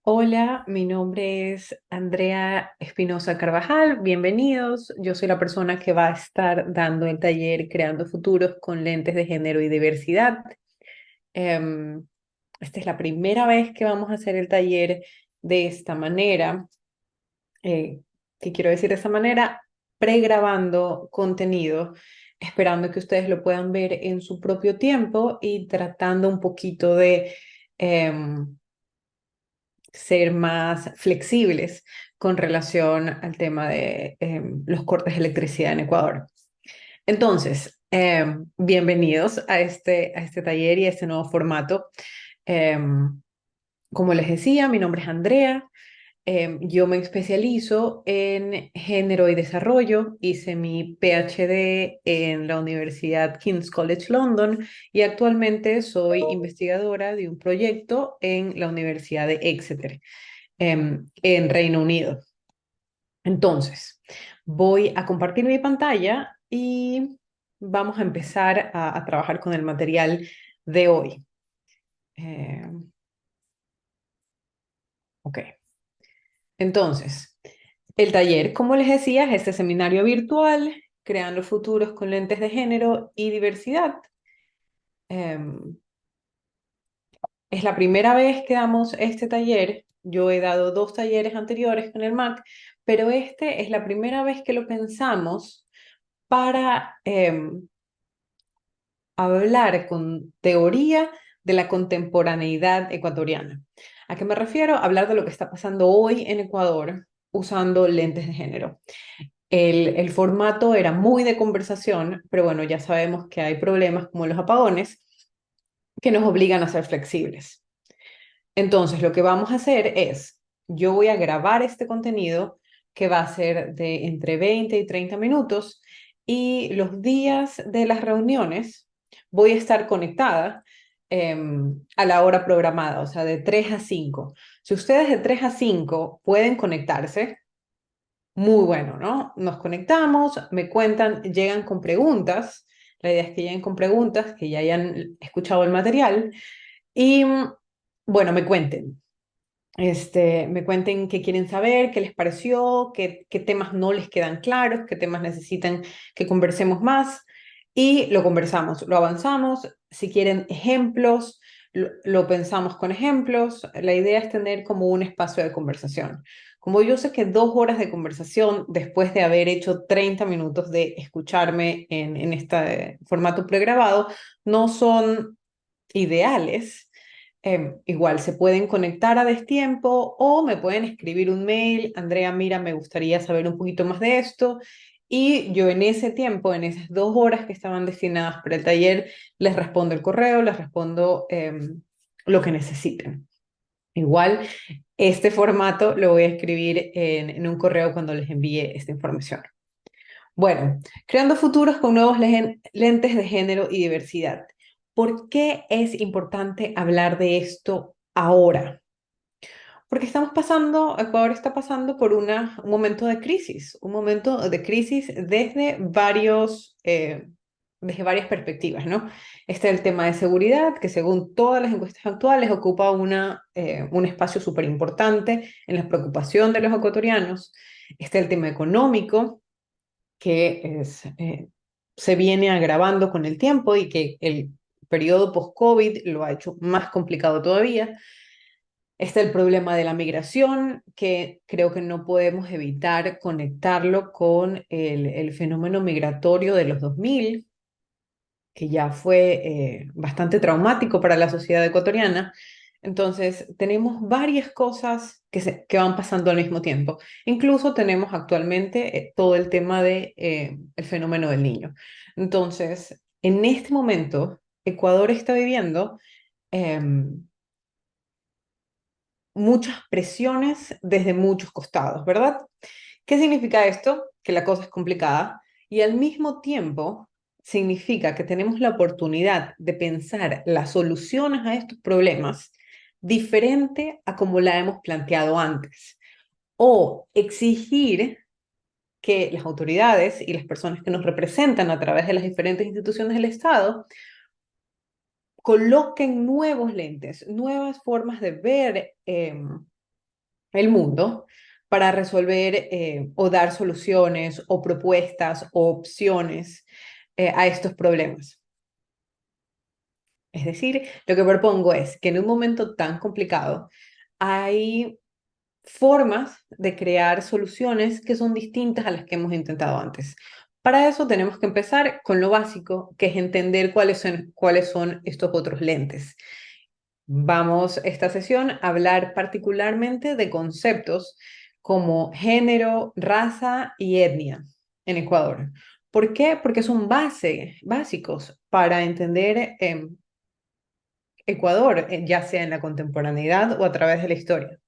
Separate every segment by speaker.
Speaker 1: Hola, mi nombre es Andrea Espinosa Carvajal. Bienvenidos. Yo soy la persona que va a estar dando el taller Creando Futuros con Lentes de Género y Diversidad. Em, Esta es la primera vez que vamos a hacer el taller de esta manera. ¿Qué quiero decir de esta manera? Pregrabando contenido, esperando que ustedes lo puedan ver en su propio tiempo y tratando un poquito de ser más flexibles con relación al tema de los cortes de electricidad en Ecuador. Entonces, bienvenidos a este taller y a este nuevo formato. Como les decía, mi nombre es Andrea. Yo me especializo en género y desarrollo. Hice mi PhD en la Universidad King's College London y actualmente soy investigadora de un proyecto en la Universidad de Exeter en Reino Unido. Entonces, voy a compartir mi pantalla y vamos a empezar a trabajar con el material de hoy. Eh, ok, entonces, el taller, como les decía, es este seminario virtual, creando futuros con lentes de género y diversidad. Em, Es la primera vez que damos este taller. Yo he dado dos talleres anteriores con el MAC, pero este es la primera vez que lo pensamos para hablar con teoría de la contemporaneidad ecuatoriana. ¿A qué me refiero? Hablar de lo que está pasando hoy en Ecuador usando lentes de género. El formato era muy de conversación, pero bueno, ya sabemos que hay problemas como los apagones que nos obligan a ser flexibles. Entonces, lo que vamos a hacer es, yo voy a grabar este contenido que va a ser de entre 20 y 30 minutos y los días de las reuniones voy a estar conectada a la hora programada, o sea, de 3 a 5. Si ustedes de 3 a 5 pueden conectarse, muy bueno, ¿no? Nos conectamos, me cuentan, llegan con preguntas. La idea es que lleguen con preguntas, que ya hayan escuchado el material y, bueno, me cuenten. Me cuenten qué quieren saber, qué les pareció, qué temas no les quedan claros, qué temas necesitan que conversemos más y lo conversamos, lo avanzamos. Si quieren ejemplos, lo pensamos con ejemplos. La idea es tener como un espacio de conversación. Como yo sé que 2 horas de conversación después de haber hecho 30 minutos de escucharme en este formato pregrabado no son ideales. Igual se pueden conectar a destiempo o me pueden escribir un mail. Andrea, mira, me gustaría saber un poquito más de esto. Y yo en ese tiempo, en esas 2 horas que estaban destinadas para el taller, les respondo el correo, les respondo lo que necesiten. Igual, este formato lo voy a escribir en un correo cuando les envíe esta información. Bueno, creando futuros con nuevos lentes de género y diversidad. ¿Por qué es importante hablar de esto ahora? Porque Ecuador está pasando por un un momento de crisis desde varias perspectivas, ¿no? Está el tema de seguridad, que según todas las encuestas actuales ocupa un espacio súper importante en la preocupación de los ecuatorianos. Está el tema económico que se viene agravando con el tiempo y que el periodo post-COVID lo ha hecho más complicado todavía. Está el problema de la migración, que creo que no podemos evitar conectarlo con el fenómeno migratorio de los 2000, que ya fue bastante traumático para la sociedad ecuatoriana. Entonces, tenemos varias cosas que van pasando al mismo tiempo. Incluso tenemos actualmente todo el tema de el fenómeno del niño. Entonces, en este momento, Ecuador está viviendo muchas presiones desde muchos costados, ¿verdad? ¿Qué significa esto? Que la cosa es complicada y al mismo tiempo significa que tenemos la oportunidad de pensar las soluciones a estos problemas diferente a como la hemos planteado antes o exigir que las autoridades y las personas que nos representan a través de las diferentes instituciones del Estado coloquen nuevos lentes, nuevas formas de ver el mundo para resolver o dar soluciones o propuestas o opciones a estos problemas. Es decir, lo que propongo es que en un momento tan complicado hay formas de crear soluciones que son distintas a las que hemos intentado antes. Para eso tenemos que empezar con lo básico, que es entender cuáles son estos otros lentes. Vamos esta sesión a hablar particularmente de conceptos como género, raza y etnia en Ecuador. ¿Por qué? Porque son básicos para entender Ecuador, ya sea en la contemporaneidad o a través de la historia.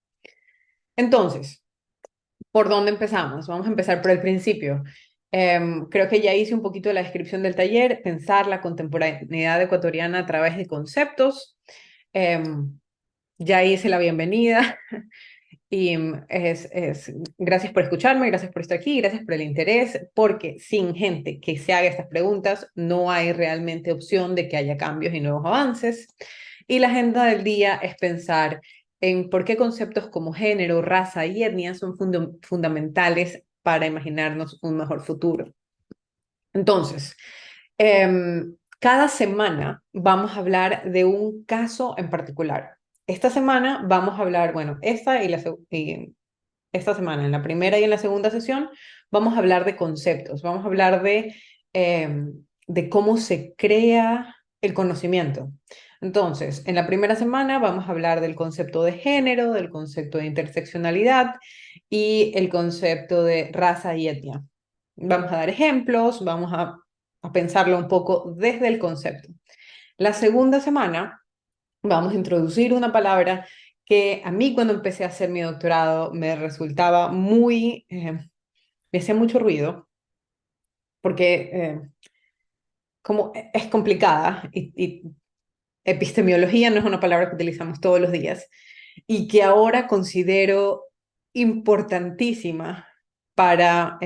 Speaker 1: Entonces, ¿por dónde empezamos? Vamos a empezar por el principio. Creo que ya hice un poquito la descripción del taller, pensar la contemporaneidad ecuatoriana a través de conceptos. Em, ya hice la bienvenida y gracias por escucharme, gracias por estar aquí, gracias por el interés, porque sin gente que se haga estas preguntas no hay realmente opción de que haya cambios y nuevos avances. Y la agenda del día es pensar en por qué conceptos como género, raza y etnia son fundamentales para imaginarnos un mejor futuro. Entonces, cada semana vamos a hablar de un caso en particular. Esta semana vamos a hablar, bueno, esta semana, en la primera y en la segunda sesión, vamos a hablar de conceptos, vamos a hablar de cómo se crea el conocimiento. Entonces, en la primera semana vamos a hablar del concepto de género, del concepto de interseccionalidad y el concepto de raza y etnia. Vamos a dar ejemplos, vamos a pensarlo un poco desde el concepto. La segunda semana vamos a introducir una palabra que a mí cuando empecé a hacer mi doctorado me resultaba me hacía mucho ruido, porque como es complicada y epistemología no es una palabra que utilizamos todos los días y que ahora considero importantísima para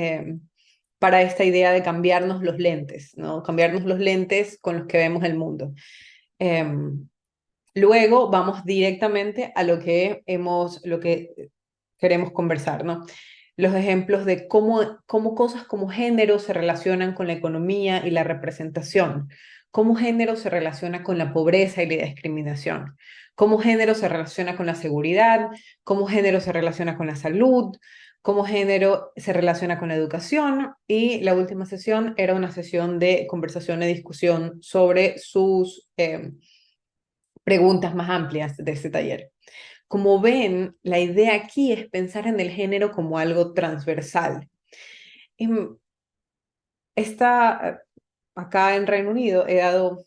Speaker 1: esta idea de cambiarnos los lentes, ¿no? Cambiarnos los lentes con los que vemos el mundo. Em, Luego vamos directamente a lo que queremos conversar, ¿no? Los ejemplos de cómo cosas como género se relacionan con la economía y la representación, cómo género se relaciona con la pobreza y la discriminación, cómo género se relaciona con la seguridad, cómo género se relaciona con la salud, cómo género se relaciona con la educación. Y la última sesión era una sesión de conversación y discusión sobre sus preguntas más amplias de este taller. Como ven, la idea aquí es pensar en el género como algo transversal. Em, Está acá en Reino Unido, he dado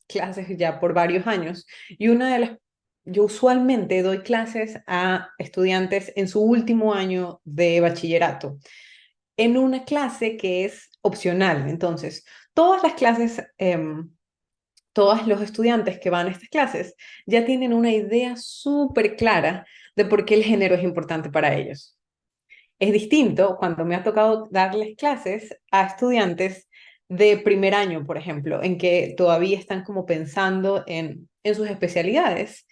Speaker 1: clases ya por varios años y yo usualmente doy clases a estudiantes en su último año de bachillerato, en una clase que es opcional. Entonces, todas las clases todos los estudiantes que van a estas clases ya tienen una idea súper clara de por qué el género es importante para ellos. Es distinto cuando me ha tocado darles clases a estudiantes de primer año, por ejemplo, en que todavía están como pensando en sus especialidades.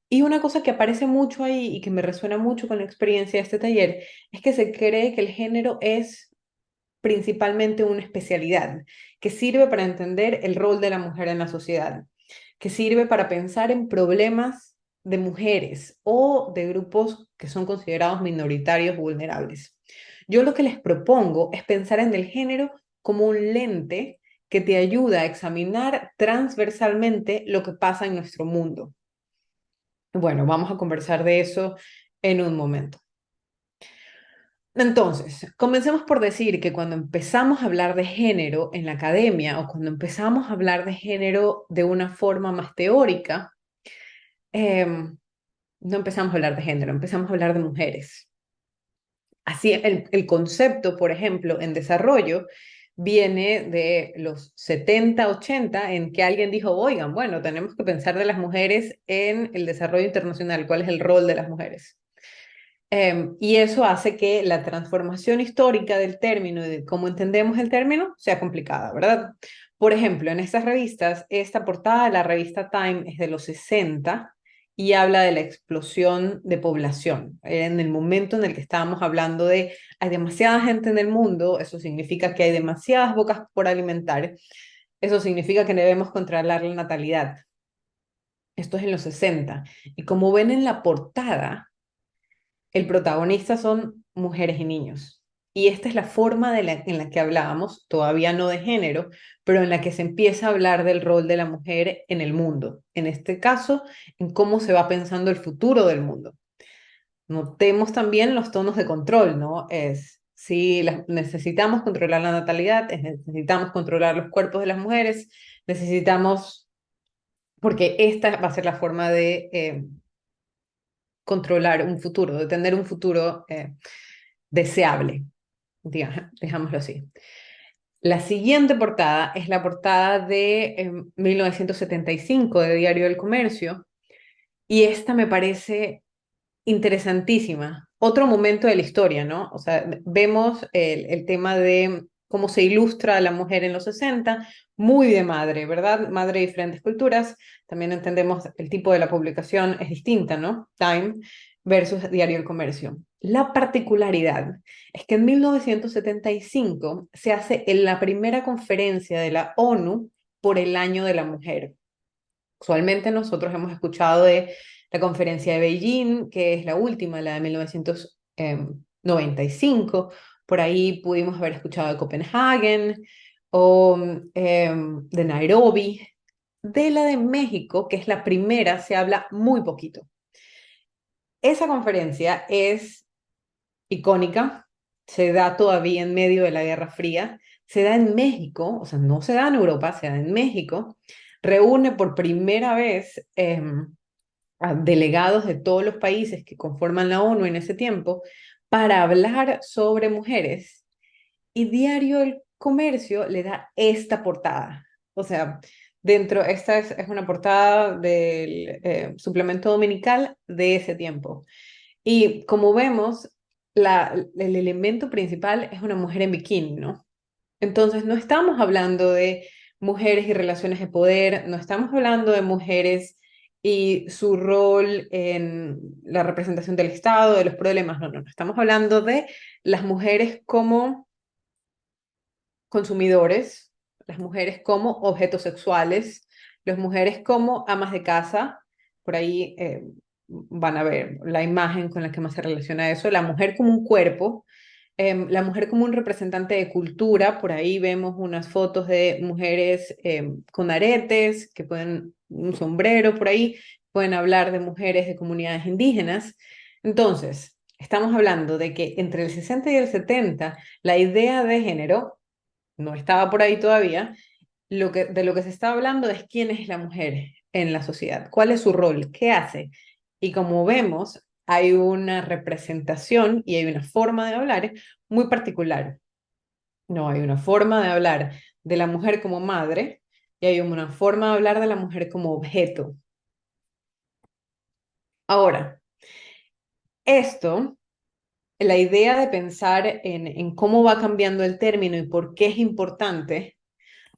Speaker 1: Y una cosa que aparece mucho ahí y que me resuena mucho con la experiencia de este taller es que se cree que el género es principalmente una especialidad que sirve para entender el rol de la mujer en la sociedad, que sirve para pensar en problemas de mujeres o de grupos que son considerados minoritarios o vulnerables. Yo lo que les propongo es pensar en el género como un lente que te ayuda a examinar transversalmente lo que pasa en nuestro mundo. Bueno, vamos a conversar de eso en un momento. Entonces, comencemos por decir que cuando empezamos a hablar de género en la academia o cuando empezamos a hablar de género de una forma más teórica, no empezamos a hablar de género, empezamos a hablar de mujeres. Así, el concepto, por ejemplo, en desarrollo, viene de los 70, 80, en que alguien dijo, oigan, bueno, tenemos que pensar de las mujeres en el desarrollo internacional, cuál es el rol de las mujeres. Y eso hace que la transformación histórica del término y de cómo entendemos el término sea complicada, ¿verdad? Por ejemplo, en estas revistas, esta portada de la revista Time es de los 60 y habla de la explosión de población. En el momento en el que estábamos hablando de hay demasiada gente en el mundo, eso significa que hay demasiadas bocas por alimentar, eso significa que debemos controlar la natalidad. Esto es en los 60. Y como ven en la portada, el protagonista son mujeres y niños. Y esta es la forma en la que hablábamos, todavía no de género, pero en la que se empieza a hablar del rol de la mujer en el mundo. En este caso, en cómo se va pensando el futuro del mundo. Notemos también los tonos de control, ¿no? Es si necesitamos controlar la natalidad, necesitamos controlar los cuerpos de las mujeres, necesitamos, porque esta va a ser la forma de controlar un futuro, de tener un futuro deseable, digámoslo así. La siguiente portada es la portada de 1975 de Diario del Comercio y esta me parece interesantísima. Otro momento de la historia, ¿no? O sea, vemos el tema de cómo se ilustra a la mujer en los 60, muy de madre, ¿verdad? Madre de diferentes culturas. También entendemos el tipo de la publicación es distinta, ¿no? Time versus Diario del Comercio. La particularidad es que en 1975 se hace en la primera conferencia de la ONU por el Año de la Mujer. Usualmente nosotros hemos escuchado de la conferencia de Beijing, que es la última, la de 1995. Por ahí pudimos haber escuchado de Copenhagen o de Nairobi. De la de México, que es la primera, se habla muy poquito. Esa conferencia es icónica, se da todavía en medio de la Guerra Fría, se da en México, o sea, no se da en Europa, se da en México, reúne por primera vez a delegados de todos los países que conforman la ONU en ese tiempo para hablar sobre mujeres y Diario El Comercio le da esta portada. O sea, esta es una portada del suplemento dominical de ese tiempo. Y como vemos, el elemento principal es una mujer en bikini, ¿no? Entonces, no estamos hablando de mujeres y relaciones de poder, no estamos hablando de mujeres y su rol en la representación del Estado, de los problemas, no, no, no. Estamos hablando de las mujeres como consumidores, las mujeres como objetos sexuales, las mujeres como amas de casa, por ahí van a ver la imagen con la que más se relaciona eso, la mujer como un cuerpo, la mujer como un representante de cultura, por ahí vemos unas fotos de mujeres con aretes, que pueden, un sombrero por ahí, pueden hablar de mujeres de comunidades indígenas. Entonces, estamos hablando de que entre el 60 y el 70, la idea de género no estaba por ahí todavía, de lo que se está hablando es quién es la mujer en la sociedad, cuál es su rol, qué hace. Y como vemos, hay una representación y hay una forma de hablar muy particular. No, hay una forma de hablar de la mujer como madre y hay una forma de hablar de la mujer como objeto. Ahora, esto, la idea de pensar en cómo va cambiando el término y por qué es importante,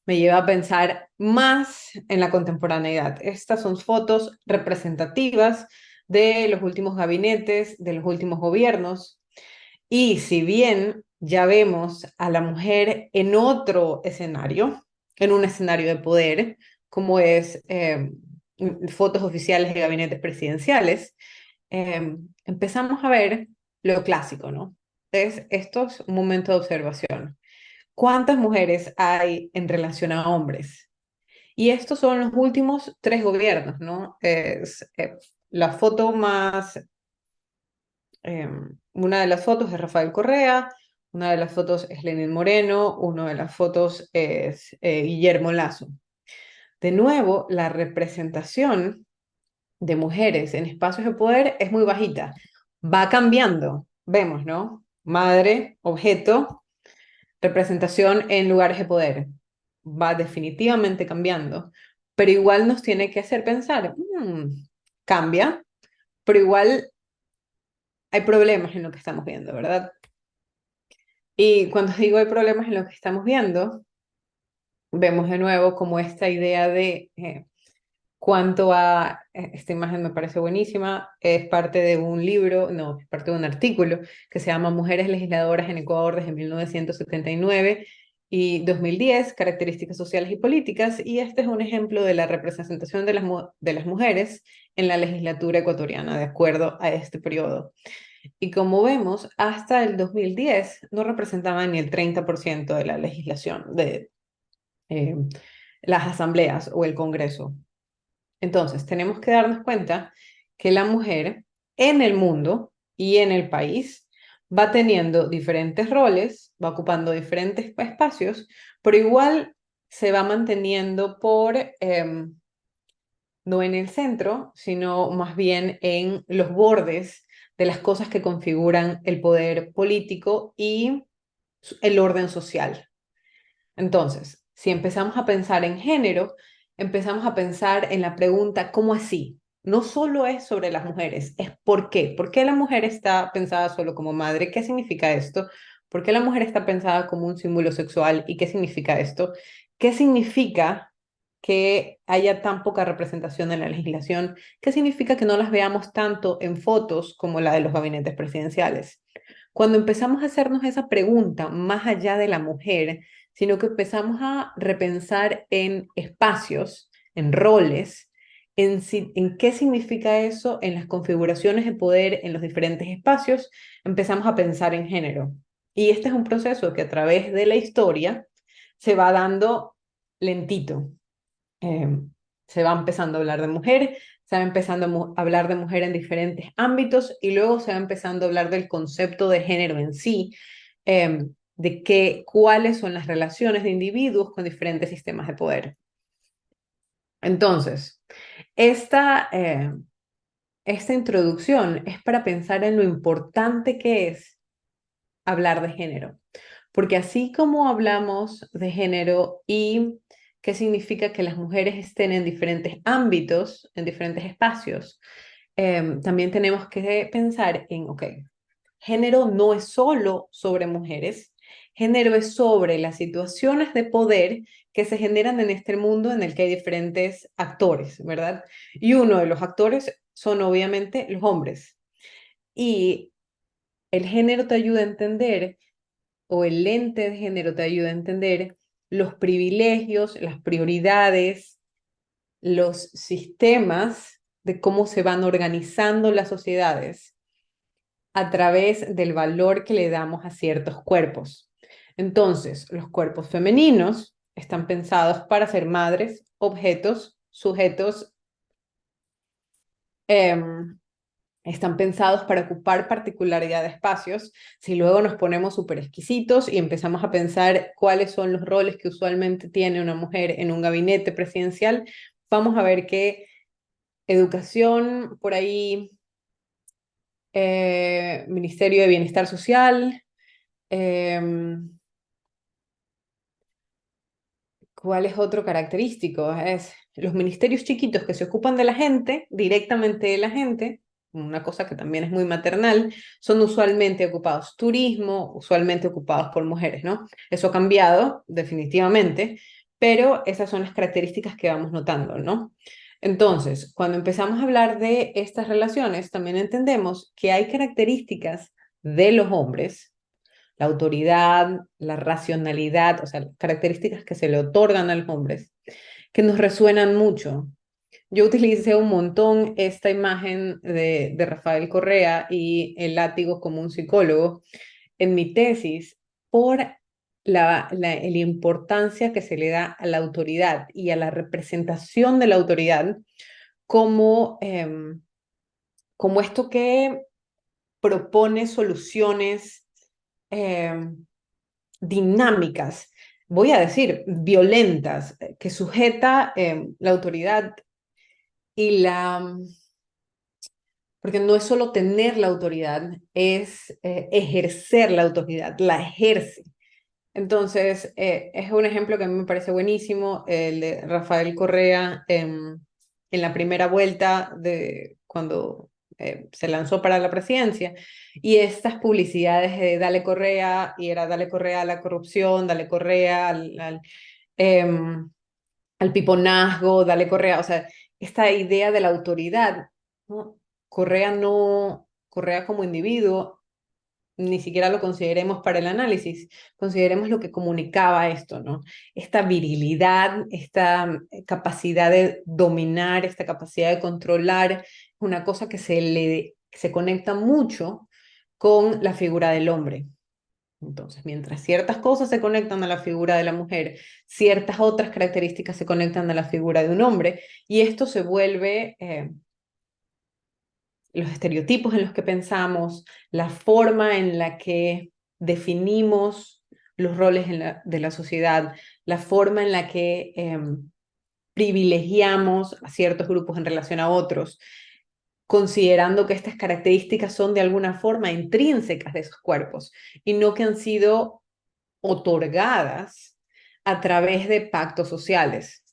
Speaker 1: me lleva a pensar más en la contemporaneidad. Estas son fotos representativas de los últimos gabinetes, de los últimos gobiernos, y si bien ya vemos a la mujer en otro escenario, en un escenario de poder, como es fotos oficiales de gabinetes presidenciales, empezamos a ver lo clásico, ¿no? Esto es un momento de observación. ¿Cuántas mujeres hay en relación a hombres? Y estos son los últimos tres gobiernos, ¿no? La foto más, una de las fotos es Rafael Correa, una de las fotos es Lenín Moreno, una de las fotos es Guillermo Lazo. De nuevo, la representación de mujeres en espacios de poder es muy bajita. Va cambiando, vemos, ¿no? Madre, objeto, representación en lugares de poder. Va definitivamente cambiando, pero igual nos tiene que hacer pensar, cambia, pero igual hay problemas en lo que estamos viendo, ¿verdad? Y cuando digo hay problemas en lo que estamos viendo, vemos de nuevo como esta idea de cuanto a, esta imagen me parece buenísima, es parte de un libro, no, es parte de un artículo que se llama Mujeres legisladoras en Ecuador desde 1979 y 2010, características sociales y políticas, y este es un ejemplo de la representación de de las mujeres en la legislatura ecuatoriana, de acuerdo a este periodo. Y como vemos, hasta el 2010 no representaban ni el 30% de la legislación de eh, las asambleas o el Congreso. Entonces, tenemos que darnos cuenta que la mujer en el mundo y en el país va teniendo diferentes roles, va ocupando diferentes espacios, pero igual se va manteniendo no en el centro, sino más bien en los bordes de las cosas que configuran el poder político y el orden social. Entonces, si empezamos a pensar en género, empezamos a pensar en la pregunta, ¿cómo así? No solo es sobre las mujeres, es ¿por qué? ¿Por qué la mujer está pensada solo como madre? ¿Qué significa esto? ¿Por qué la mujer está pensada como un símbolo sexual? ¿Y qué significa esto? ¿Qué significa que haya tan poca representación en la legislación? ¿Qué significa que no las veamos tanto en fotos como la de los gabinetes presidenciales? Cuando empezamos a hacernos esa pregunta más allá de la mujer, sino que empezamos a repensar en espacios, en roles, en qué significa eso en las configuraciones de poder en los diferentes espacios, empezamos a pensar en género. Y este es un proceso que a través de la historia se va dando lentito. Eh, Se va empezando a hablar de mujer, se va empezando a hablar de mujer en diferentes ámbitos y luego se va empezando a hablar del concepto de género en sí, de cuáles son las relaciones de individuos con diferentes sistemas de poder. Entonces, esta, eh, esta introducción es para pensar en lo importante que es hablar de género, porque así como hablamos de género y qué significa que las mujeres estén en diferentes ámbitos, en diferentes espacios, también tenemos que pensar en, ok, género no es solo sobre mujeres, género es sobre las situaciones de poder que se generan en este mundo en el que hay diferentes actores, ¿verdad? Y uno de los actores son obviamente los hombres. Y el género te ayuda a entender, o el lente de género te ayuda a entender los privilegios, las prioridades, los sistemas de cómo se van organizando las sociedades a través del valor que le damos a ciertos cuerpos. Entonces, los cuerpos femeninos están pensados para ser madres, objetos, sujetos, están pensados para ocupar particularidad de espacios. Si luego nos ponemos súper exquisitos y empezamos a pensar cuáles son los roles que usualmente tiene una mujer en un gabinete presidencial, vamos a ver que educación, por ahí, Ministerio de Bienestar Social, eh, ¿cuál es otro característico? Es los ministerios chiquitos que se ocupan de la gente, directamente de la gente, una cosa que también es muy maternal, son usualmente ocupados turismo, usualmente ocupados por mujeres, ¿no? Eso ha cambiado definitivamente, pero esas son las características que vamos notando, ¿no? Entonces, cuando empezamos a hablar de estas relaciones, también entendemos que hay características de los hombres, la autoridad, la racionalidad, o sea, características que se le otorgan a los hombres, que nos resuenan mucho. Yo utilicé un montón esta imagen de Rafael Correa y el látigo como un psicólogo en mi tesis por la importancia que se le da a la autoridad y a la representación de la autoridad como, como esto que propone soluciones eh, dinámicas, voy a decir, violentas, que sujeta la autoridad y porque no es solo tener la autoridad, es ejercer la autoridad, la ejerce. Entonces, es un ejemplo que a mí me parece buenísimo, el de Rafael Correa en la primera vuelta de cuando se lanzó para la presidencia. Y estas publicidades de Dale Correa, y era Dale Correa a la corrupción, Dale Correa al piponazgo, Dale Correa, o sea, esta idea de la autoridad, ¿no? Correa como individuo, ni siquiera lo consideremos para el análisis, consideremos lo que comunicaba esto, ¿no? Esta virilidad, esta capacidad de dominar, esta capacidad de controlar, una cosa que se conecta mucho con la figura del hombre. Entonces, mientras ciertas cosas se conectan a la figura de la mujer, ciertas otras características se conectan a la figura de un hombre, y esto se vuelve los estereotipos en los que pensamos, la forma en la que definimos los roles de la sociedad, la forma en la que privilegiamos a ciertos grupos en relación a otros, considerando que estas características son de alguna forma intrínsecas de esos cuerpos y no que han sido otorgadas a través de pactos sociales.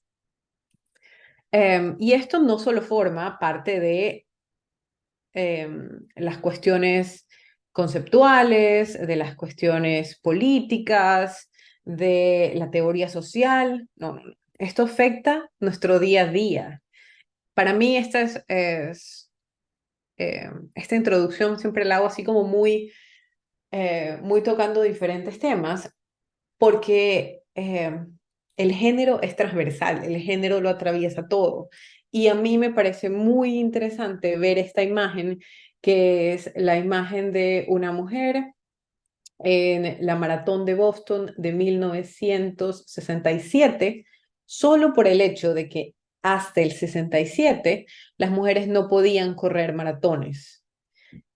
Speaker 1: Y esto no solo forma parte de las cuestiones conceptuales, de las cuestiones políticas, de la teoría social. No, no, no. Esto afecta nuestro día a día. Para mí esta introducción siempre la hago así como muy tocando diferentes temas, porque el género es transversal, el género lo atraviesa todo. Y a mí me parece muy interesante ver esta imagen, que es la imagen de una mujer en la maratón de Boston de 1967, solo por el hecho de que hasta el 67 las mujeres no podían correr maratones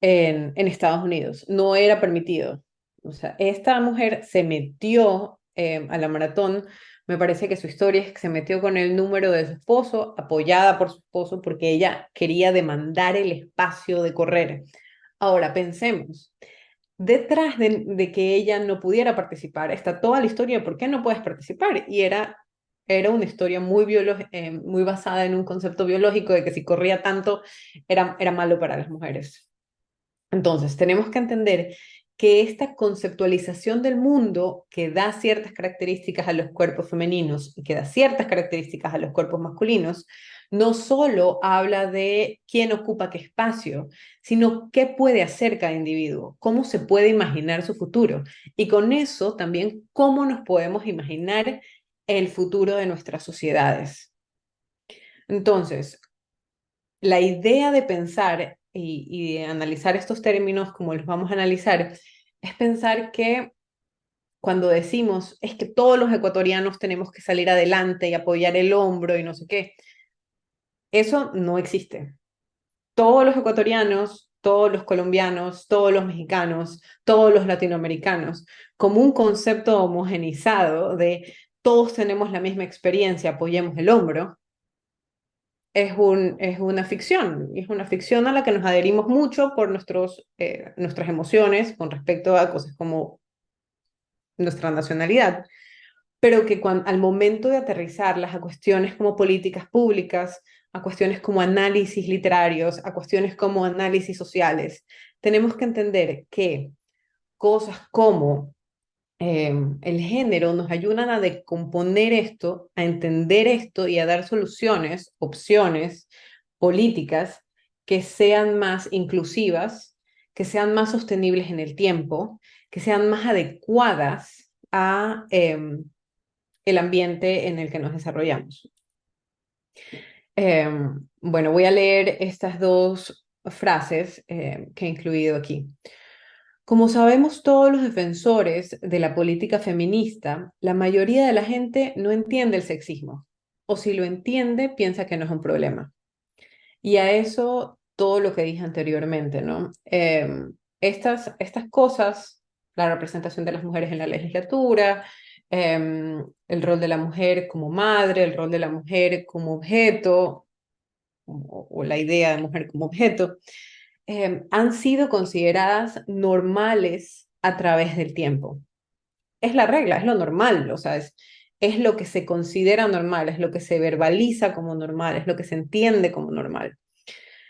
Speaker 1: en Estados Unidos. No era permitido. O sea, esta mujer se metió a la maratón. Me parece que su historia es que se metió con el número de su esposo, apoyada por su esposo, porque ella quería demandar el espacio de correr. Ahora, pensemos, detrás de que ella no pudiera participar, está toda la historia de por qué no puedes participar. Y era una historia muy basada en un concepto biológico de que si corría tanto era malo para las mujeres. Entonces, tenemos que entender que esta conceptualización del mundo que da ciertas características a los cuerpos femeninos y que da ciertas características a los cuerpos masculinos, no solo habla de quién ocupa qué espacio, sino qué puede hacer cada individuo, cómo se puede imaginar su futuro. Y con eso también cómo nos podemos imaginar el futuro de nuestras sociedades. Entonces, la idea de pensar y de analizar estos términos como los vamos a analizar es pensar que cuando decimos es que todos los ecuatorianos tenemos que salir adelante y apoyar el hombro y no sé qué, eso no existe. Todos los ecuatorianos, todos los colombianos, todos los mexicanos, todos los latinoamericanos, como un concepto homogenizado de todos tenemos la misma experiencia, apoyemos el hombro, es una ficción, y es una ficción a la que nos adherimos mucho por nuestras emociones con respecto a cosas como nuestra nacionalidad, pero que al momento de aterrizarlas a cuestiones como políticas públicas, a cuestiones como análisis literarios, a cuestiones como análisis sociales, tenemos que entender que cosas como el género nos ayudan a decomponer esto, a entender esto y a dar soluciones, opciones políticas que sean más inclusivas, que sean más sostenibles en el tiempo, que sean más adecuadas a el ambiente en el que nos desarrollamos. Bueno, voy a leer estas dos frases que he incluido aquí. Como sabemos todos los defensores de la política feminista, la mayoría de la gente no entiende el sexismo, o si lo entiende, piensa que no es un problema. Y a eso todo lo que dije anteriormente, ¿no? Estas cosas, la representación de las mujeres en la legislatura, el rol de la mujer como madre, el rol de la mujer como objeto, o la idea de mujer como objeto, han sido consideradas normales a través del tiempo. Es la regla, es lo normal, o sea, es lo que se considera normal, es lo que se verbaliza como normal, es lo que se entiende como normal.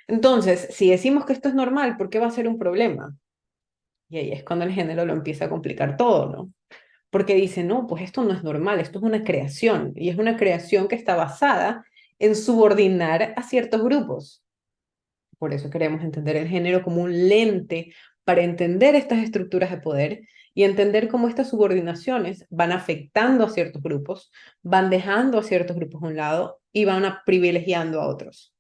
Speaker 1: Entonces, si decimos que esto es normal, ¿por qué va a ser un problema? Y ahí es cuando el género lo empieza a complicar todo, ¿no? Porque dice, no, pues esto no es normal, esto es una creación, y es una creación que está basada en subordinar a ciertos grupos. Por eso queremos entender el género como un lente para entender estas estructuras de poder y entender cómo estas subordinaciones van afectando a ciertos grupos, van dejando a ciertos grupos a un lado y van privilegiando a otros.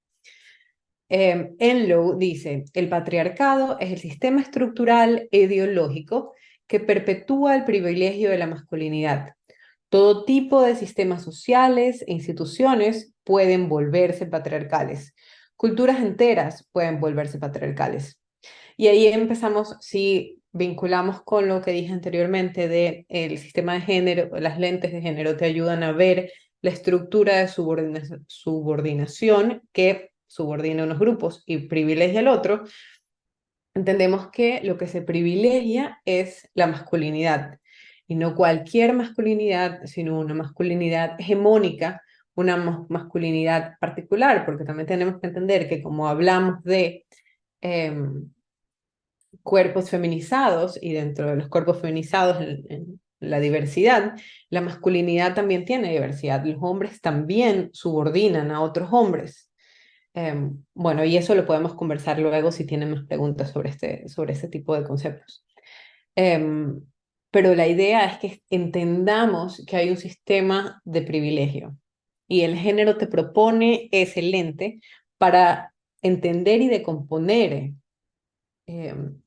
Speaker 1: Enlow dice, el patriarcado es el sistema estructural e ideológico que perpetúa el privilegio de la masculinidad. Todo tipo de sistemas sociales e instituciones pueden volverse patriarcales. Culturas enteras pueden volverse patriarcales. Y ahí empezamos, si vinculamos con lo que dije anteriormente de el sistema de género, las lentes de género te ayudan a ver la estructura de subordinación que subordina a unos grupos y privilegia al otro, entendemos que lo que se privilegia es la masculinidad, y no cualquier masculinidad, sino una masculinidad hegemónica, una masculinidad particular, porque también tenemos que entender que como hablamos de cuerpos feminizados y dentro de los cuerpos feminizados en la diversidad, la masculinidad también tiene diversidad. Los hombres también subordinan a otros hombres. Bueno, y eso lo podemos conversar luego si tienen más preguntas sobre este tipo de conceptos. Em, pero la idea es que entendamos que hay un sistema de privilegio y el género te propone ese lente para entender y decomponer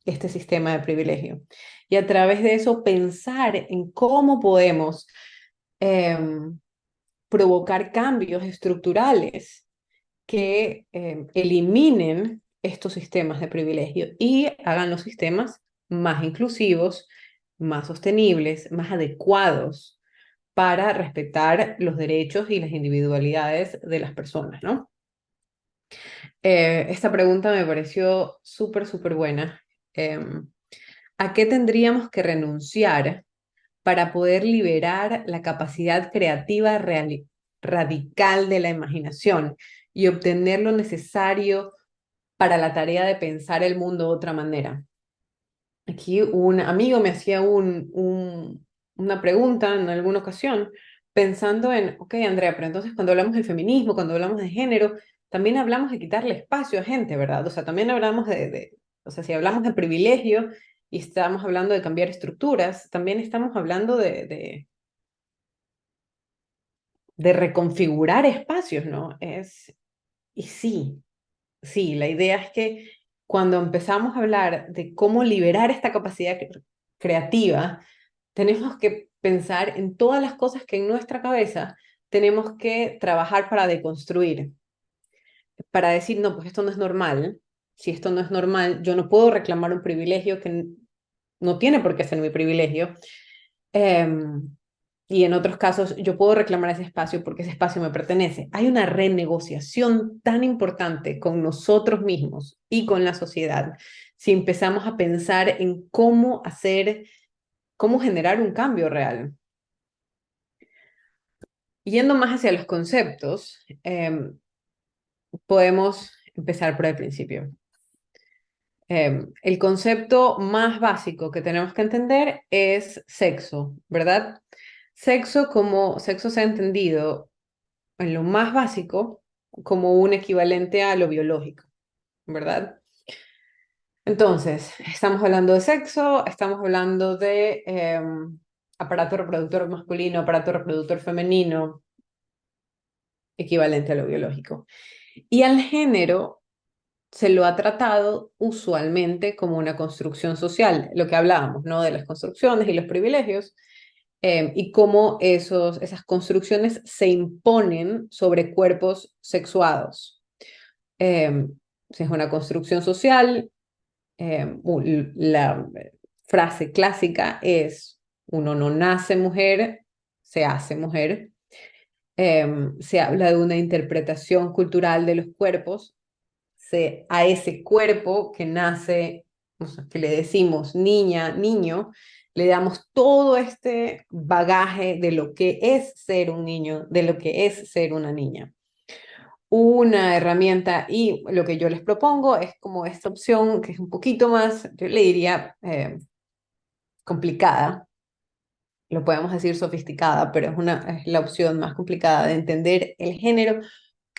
Speaker 1: este sistema de privilegio. Y a través de eso pensar en cómo podemos provocar cambios estructurales que eliminen estos sistemas de privilegio y hagan los sistemas más inclusivos, más sostenibles, más adecuados para respetar los derechos y las individualidades de las personas, ¿no? Esta pregunta me pareció súper, súper buena. Em, ¿A qué tendríamos que renunciar para poder liberar la capacidad creativa radical de la imaginación y obtener lo necesario para la tarea de pensar el mundo de otra manera? Aquí un amigo me hacía una pregunta en alguna ocasión pensando en, ok, Andrea, pero entonces cuando hablamos de feminismo, cuando hablamos de género, también hablamos de quitarle espacio a gente, ¿verdad? O sea, también hablamos o sea, si hablamos de privilegio y estamos hablando de cambiar estructuras, también estamos hablando de reconfigurar espacios, ¿no? Y sí, sí, la idea es que cuando empezamos a hablar de cómo liberar esta capacidad creativa, tenemos que pensar en todas las cosas que en nuestra cabeza tenemos que trabajar para deconstruir, para decir, no, pues esto no es normal. Si esto no es normal, yo no puedo reclamar un privilegio que no tiene por qué ser mi privilegio. Em, y en otros casos, yo puedo reclamar ese espacio porque ese espacio me pertenece. Hay una renegociación tan importante con nosotros mismos y con la sociedad si empezamos a pensar en cómo generar un cambio real. Yendo más hacia los conceptos, podemos empezar por el principio. El concepto más básico que tenemos que entender es sexo, ¿verdad? Sexo se ha entendido en lo más básico como un equivalente a lo biológico, ¿verdad? Entonces, estamos hablando de sexo, estamos hablando de aparato reproductor masculino, aparato reproductor femenino, equivalente a lo biológico. Y al género se lo ha tratado usualmente como una construcción social, lo que hablábamos, ¿no? De las construcciones y los privilegios, y cómo esas construcciones se imponen sobre cuerpos sexuados. Si es una construcción social, la frase clásica es, uno no nace mujer, se hace mujer. Se habla de una interpretación cultural de los cuerpos, a ese cuerpo que nace, o sea, que le decimos niña, niño, le damos todo este bagaje de lo que es ser un niño, de lo que es ser una niña. Una herramienta y lo que yo les propongo es como esta opción que es un poquito más, yo le diría, complicada, lo podemos decir sofisticada, pero es la opción más complicada de entender el género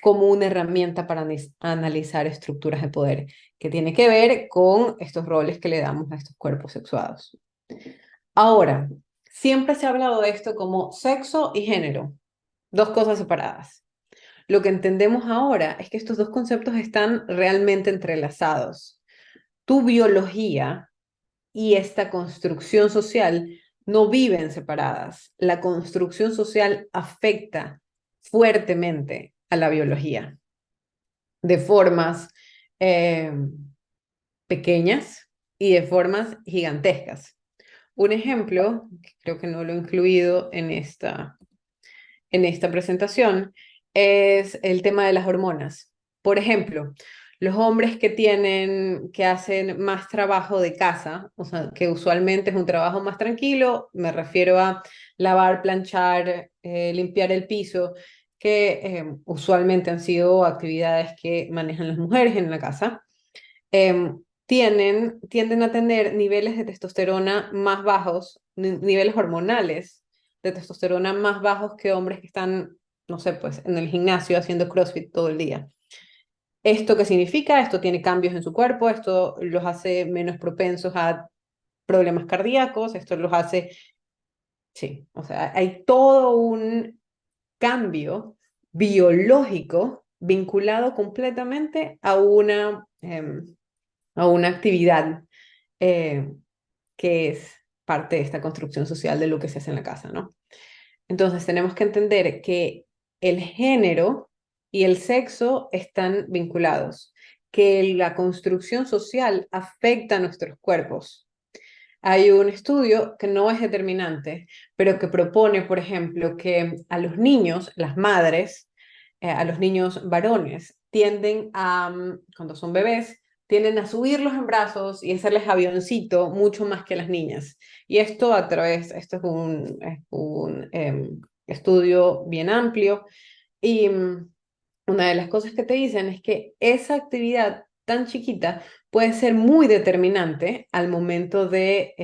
Speaker 1: como una herramienta para analizar estructuras de poder, que tiene que ver con estos roles que le damos a estos cuerpos sexuados. Ahora, siempre se ha hablado de esto como sexo y género, dos cosas separadas. Lo que entendemos ahora es que estos dos conceptos están realmente entrelazados. Tu biología y esta construcción social no viven separadas. La construcción social afecta fuertemente a la biología de formas eh, pequeñas y de formas gigantescas. Un ejemplo, creo que no lo he incluido en esta presentación, es el tema de las hormonas. Por ejemplo, los hombres que hacen más trabajo de casa, o sea, que usualmente es un trabajo más tranquilo, me refiero a lavar, planchar, limpiar el piso, que usualmente han sido actividades que manejan las mujeres en la casa, tienden a tener niveles de testosterona más bajos, niveles hormonales de testosterona más bajos que hombres que están, no sé, pues en el gimnasio haciendo CrossFit todo el día. ¿Esto qué significa? Esto tiene cambios en su cuerpo, esto los hace menos propensos a problemas cardíacos, esto los hace, sí, o sea, hay todo un cambio biológico vinculado completamente a una actividad eh, que es parte de esta construcción social de lo que se hace en la casa, ¿no? Entonces tenemos que entender que el género y el sexo están vinculados, que la construcción social afecta a nuestros cuerpos. Hay un estudio que no es determinante, pero que propone, por ejemplo, que a los niños, las madres, a los niños varones, tienden a, cuando son bebés, tienden a subirlos en brazos y hacerles avioncito mucho más que las niñas. Y esto esto es un estudio bien amplio y una de las cosas que te dicen es que esa actividad tan chiquita puede ser muy determinante al momento de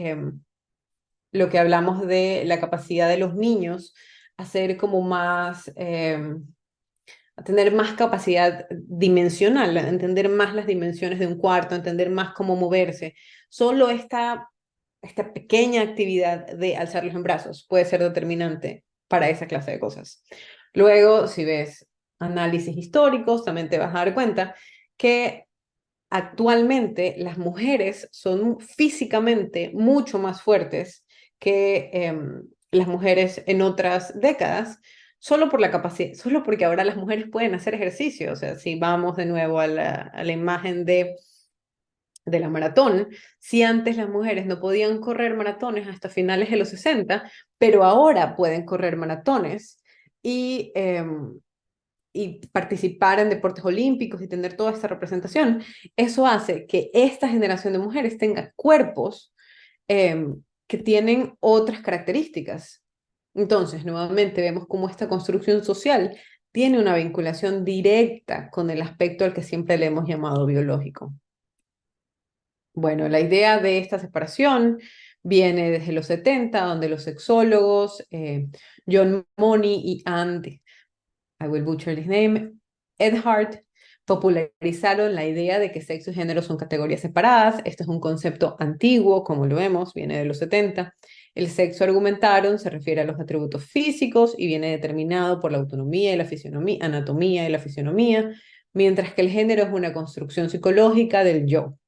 Speaker 1: lo que hablamos de la capacidad de los niños a ser como más, a tener más capacidad dimensional, a entender más las dimensiones de un cuarto, a entender más cómo moverse. Solo esta pequeña actividad de alzarlos en brazos puede ser determinante para esa clase de cosas. Luego, si ves análisis históricos, también te vas a dar cuenta que actualmente las mujeres son físicamente mucho más fuertes que las mujeres en otras décadas, solo por la capacidad, solo porque ahora las mujeres pueden hacer ejercicio. O sea, si vamos de nuevo a la imagen de la maratón, si antes las mujeres no podían correr maratones hasta finales de los 60, pero ahora pueden correr maratones y y participar en deportes olímpicos y tener toda esta representación, eso hace que esta generación de mujeres tenga cuerpos que tienen otras características. Entonces, nuevamente vemos cómo esta construcción social tiene una vinculación directa con el aspecto al que siempre le hemos llamado biológico. Bueno, la idea de esta separación viene desde los 70, donde los sexólogos John Money y I will butcher his name, Edhart, popularizaron la idea de que sexo y género son categorías separadas. Este es un concepto antiguo, como lo vemos, viene de los 70. El sexo, argumentaron, se refiere a los atributos físicos y viene determinado por la autonomía y la fisionomía, anatomía y la fisionomía, mientras que el género es una construcción psicológica del yo.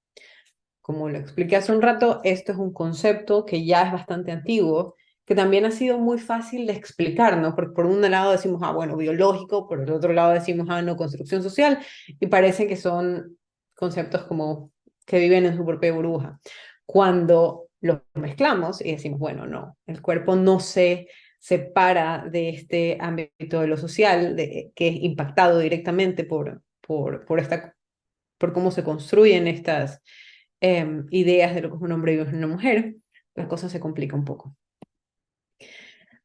Speaker 1: Como lo expliqué hace un rato, esto es un concepto que ya es bastante antiguo, que también ha sido muy fácil de explicar, ¿no? Porque por un lado decimos, ah, bueno, biológico, por el otro lado decimos, ah, no, construcción social, y parece que son conceptos como que viven en su propia burbuja. Cuando los mezclamos y decimos, bueno, no, el cuerpo no se separa de este ámbito de lo social, que es impactado directamente por cómo se construyen estas ideas de lo que es un hombre y una mujer, la cosa se complica un poco.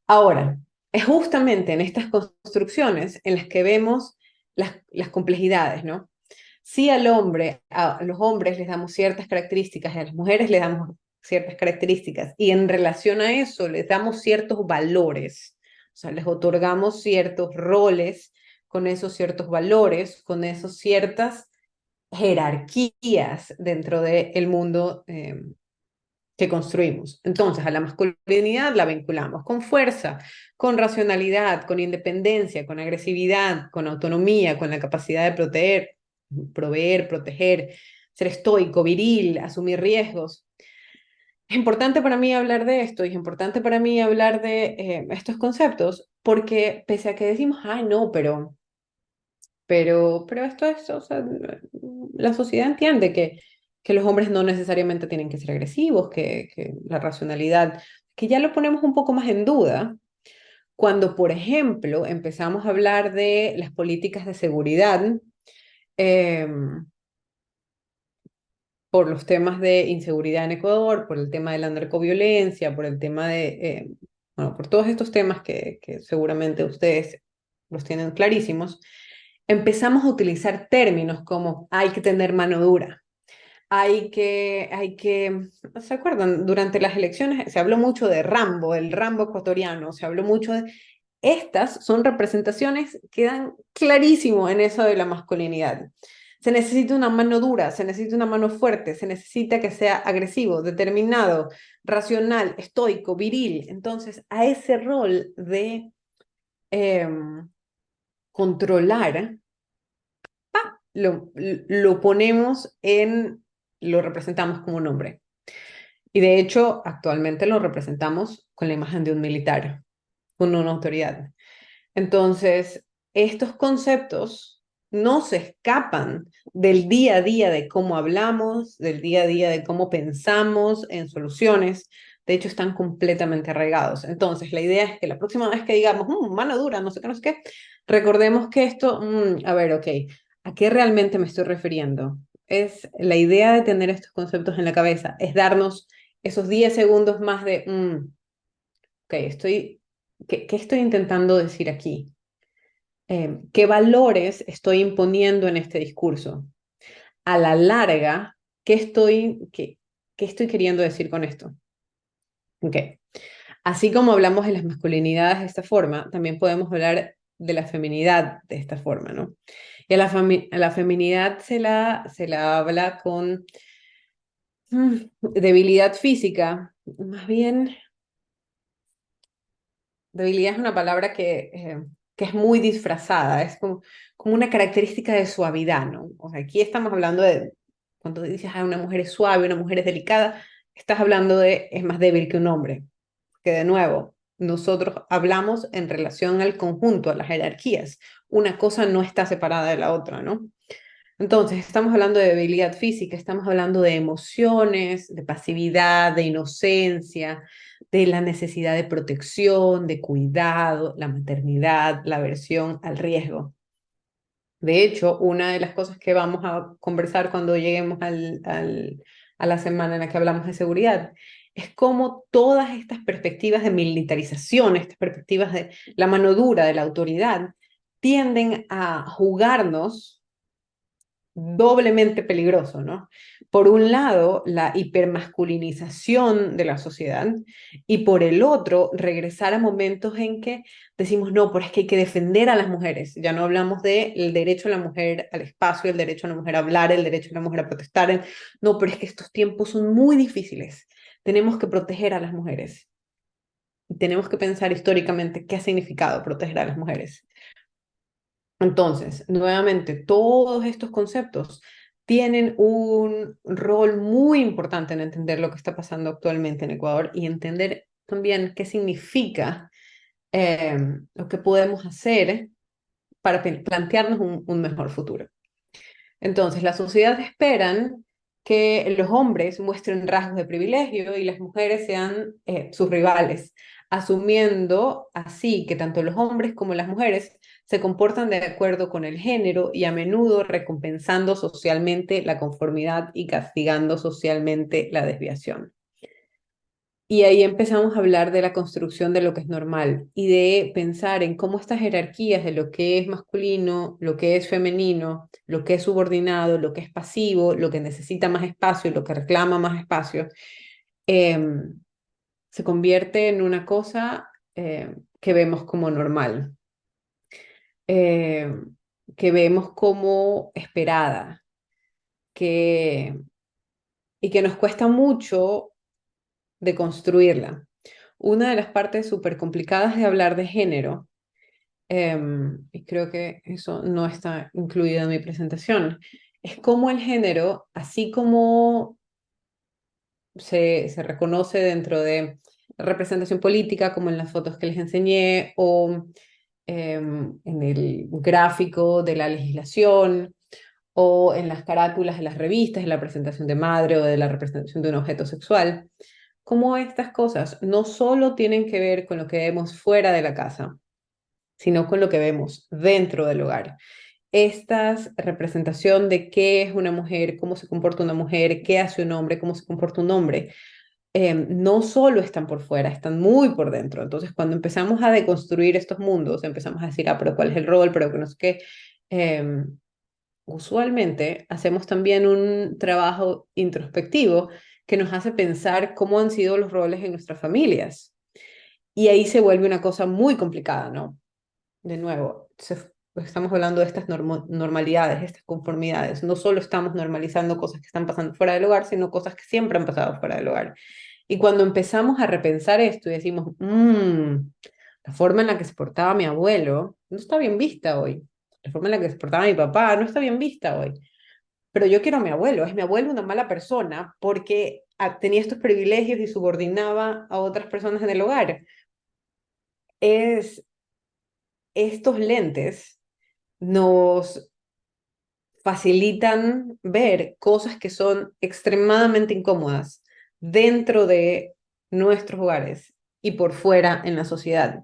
Speaker 1: Ahora, es justamente en estas construcciones en las que vemos las complejidades, ¿no? Si a los hombres les damos ciertas características y a las mujeres les damos ciertas características y en relación a eso les damos ciertos valores, o sea, les otorgamos ciertos roles con esos ciertos valores, con esas ciertas jerarquías dentro del mundo que construimos. Entonces, a la masculinidad la vinculamos con fuerza, con racionalidad, con independencia, con agresividad, con autonomía, con la capacidad de proveer, proteger, ser estoico, viril, asumir riesgos. Es importante para mí hablar de esto y es importante para mí hablar de estos conceptos porque pese a que decimos, ay, no, pero esto es, o sea, la sociedad entiende que los hombres no necesariamente tienen que ser agresivos, que la racionalidad, que ya lo ponemos un poco más en duda cuando, por ejemplo, empezamos a hablar de las políticas de seguridad, eh, por los temas de inseguridad en Ecuador, por el tema de la narcoviolencia, por el tema de, bueno, por todos estos temas que seguramente ustedes los tienen clarísimos, empezamos a utilizar términos como hay que tener mano dura, ¿se acuerdan? Durante las elecciones se habló mucho de Rambo, el Rambo ecuatoriano, se habló mucho de... Estas son representaciones que dan clarísimo en eso de la masculinidad. Se necesita una mano dura, se necesita una mano fuerte, se necesita que sea agresivo, determinado, racional, estoico, viril. Entonces, a ese rol de eh, controlar, lo ponemos lo representamos como un hombre. Y de hecho, actualmente lo representamos con la imagen de un militar, con una autoridad. Entonces, estos conceptos no se escapan del día a día de cómo hablamos, del día a día de cómo pensamos en soluciones. De hecho, están completamente arraigados. Entonces, la idea es que la próxima vez que digamos, mano dura, no sé qué, no sé qué, recordemos que esto, a ver, ok, ¿a qué realmente me estoy refiriendo? Es la idea de tener estos conceptos en la cabeza, es darnos esos 10 segundos más de, ok, ¿qué estoy intentando decir aquí? ¿Qué valores estoy imponiendo en este discurso? A la larga, ¿qué estoy queriendo decir con esto? Okay. Así como hablamos de las masculinidades de esta forma, también podemos hablar de la feminidad de esta forma, ¿no? Y a la feminidad se la habla con debilidad física, más bien debilidad es una palabra que es muy disfrazada, es como una característica de suavidad, ¿no? O sea, aquí estamos hablando de, cuando dices, ah, una mujer es suave, una mujer es delicada, estás hablando de, es más débil que un hombre, que de nuevo, nosotros hablamos en relación al conjunto, a las jerarquías. Una cosa no está separada de la otra, ¿no? Entonces, estamos hablando de debilidad física, estamos hablando de emociones, de pasividad, de inocencia, de la necesidad de protección, de cuidado, la maternidad, la aversión al riesgo. De hecho, una de las cosas que vamos a conversar cuando lleguemos a la semana en la que hablamos de seguridad es cómo todas estas perspectivas de militarización, estas perspectivas de la mano dura, de la autoridad, tienden a jugarnos doblemente peligroso, ¿no? Por un lado, la hipermasculinización de la sociedad y por el otro, regresar a momentos en que decimos, no, pero es que hay que defender a las mujeres. Ya no hablamos del derecho de la mujer al espacio, el derecho de la mujer a hablar, el derecho de la mujer a protestar. No, pero es que estos tiempos son muy difíciles. Tenemos que proteger a las mujeres. Y tenemos que pensar históricamente qué ha significado proteger a las mujeres. Entonces, nuevamente, todos estos conceptos tienen un rol muy importante en entender lo que está pasando actualmente en Ecuador y entender también qué significa lo que podemos hacer para plantearnos un mejor futuro. Entonces, la sociedad esperan que los hombres muestren rasgos de privilegio y las mujeres sean sus rivales, asumiendo así que tanto los hombres como las mujeres se comportan de acuerdo con el género y a menudo recompensando socialmente la conformidad y castigando socialmente la desviación. Y ahí empezamos a hablar de la construcción de lo que es normal y de pensar en cómo estas jerarquías de lo que es masculino, lo que es femenino, lo que es subordinado, lo que es pasivo, lo que necesita más espacio, lo que reclama más espacio, em, se convierte en una cosa que vemos como normal. eh, que vemos como esperada, que, y que nos cuesta mucho de construirla. Una de las partes súper complicadas de hablar de género, y creo que eso no está incluido en mi presentación, es cómo el género, así como se reconoce dentro de la representación política, como en las fotos que les enseñé, o en el gráfico de la legislación, o en las carátulas de las revistas, en la presentación de madre o de la representación de un objeto sexual, cómo estas cosas no solo tienen que ver con lo que vemos fuera de la casa, sino con lo que vemos dentro del hogar. Esta representación de qué es una mujer, cómo se comporta una mujer, qué hace un hombre, cómo se comporta un hombre, no solo están por fuera, están muy por dentro. Entonces, cuando empezamos a deconstruir estos mundos, empezamos a decir, ah, pero ¿cuál es el rol? Pero que no sé qué. Usualmente hacemos también un trabajo introspectivo que nos hace pensar cómo han sido los roles en nuestras familias. Y ahí se vuelve una cosa muy complicada, ¿no? De nuevo, estamos hablando de estas normalidades, estas conformidades. No solo estamos normalizando cosas que están pasando fuera del hogar, sino cosas que siempre han pasado fuera del hogar. Y cuando empezamos a repensar esto y decimos, la forma en la que se portaba mi abuelo no está bien vista hoy. La forma en la que se portaba mi papá no está bien vista hoy. Pero yo quiero a mi abuelo. ¿Es mi abuelo una mala persona porque tenía estos privilegios y subordinaba a otras personas en el hogar? Es estos lentes nos facilitan ver cosas que son extremadamente incómodas dentro de nuestros hogares y por fuera en la sociedad.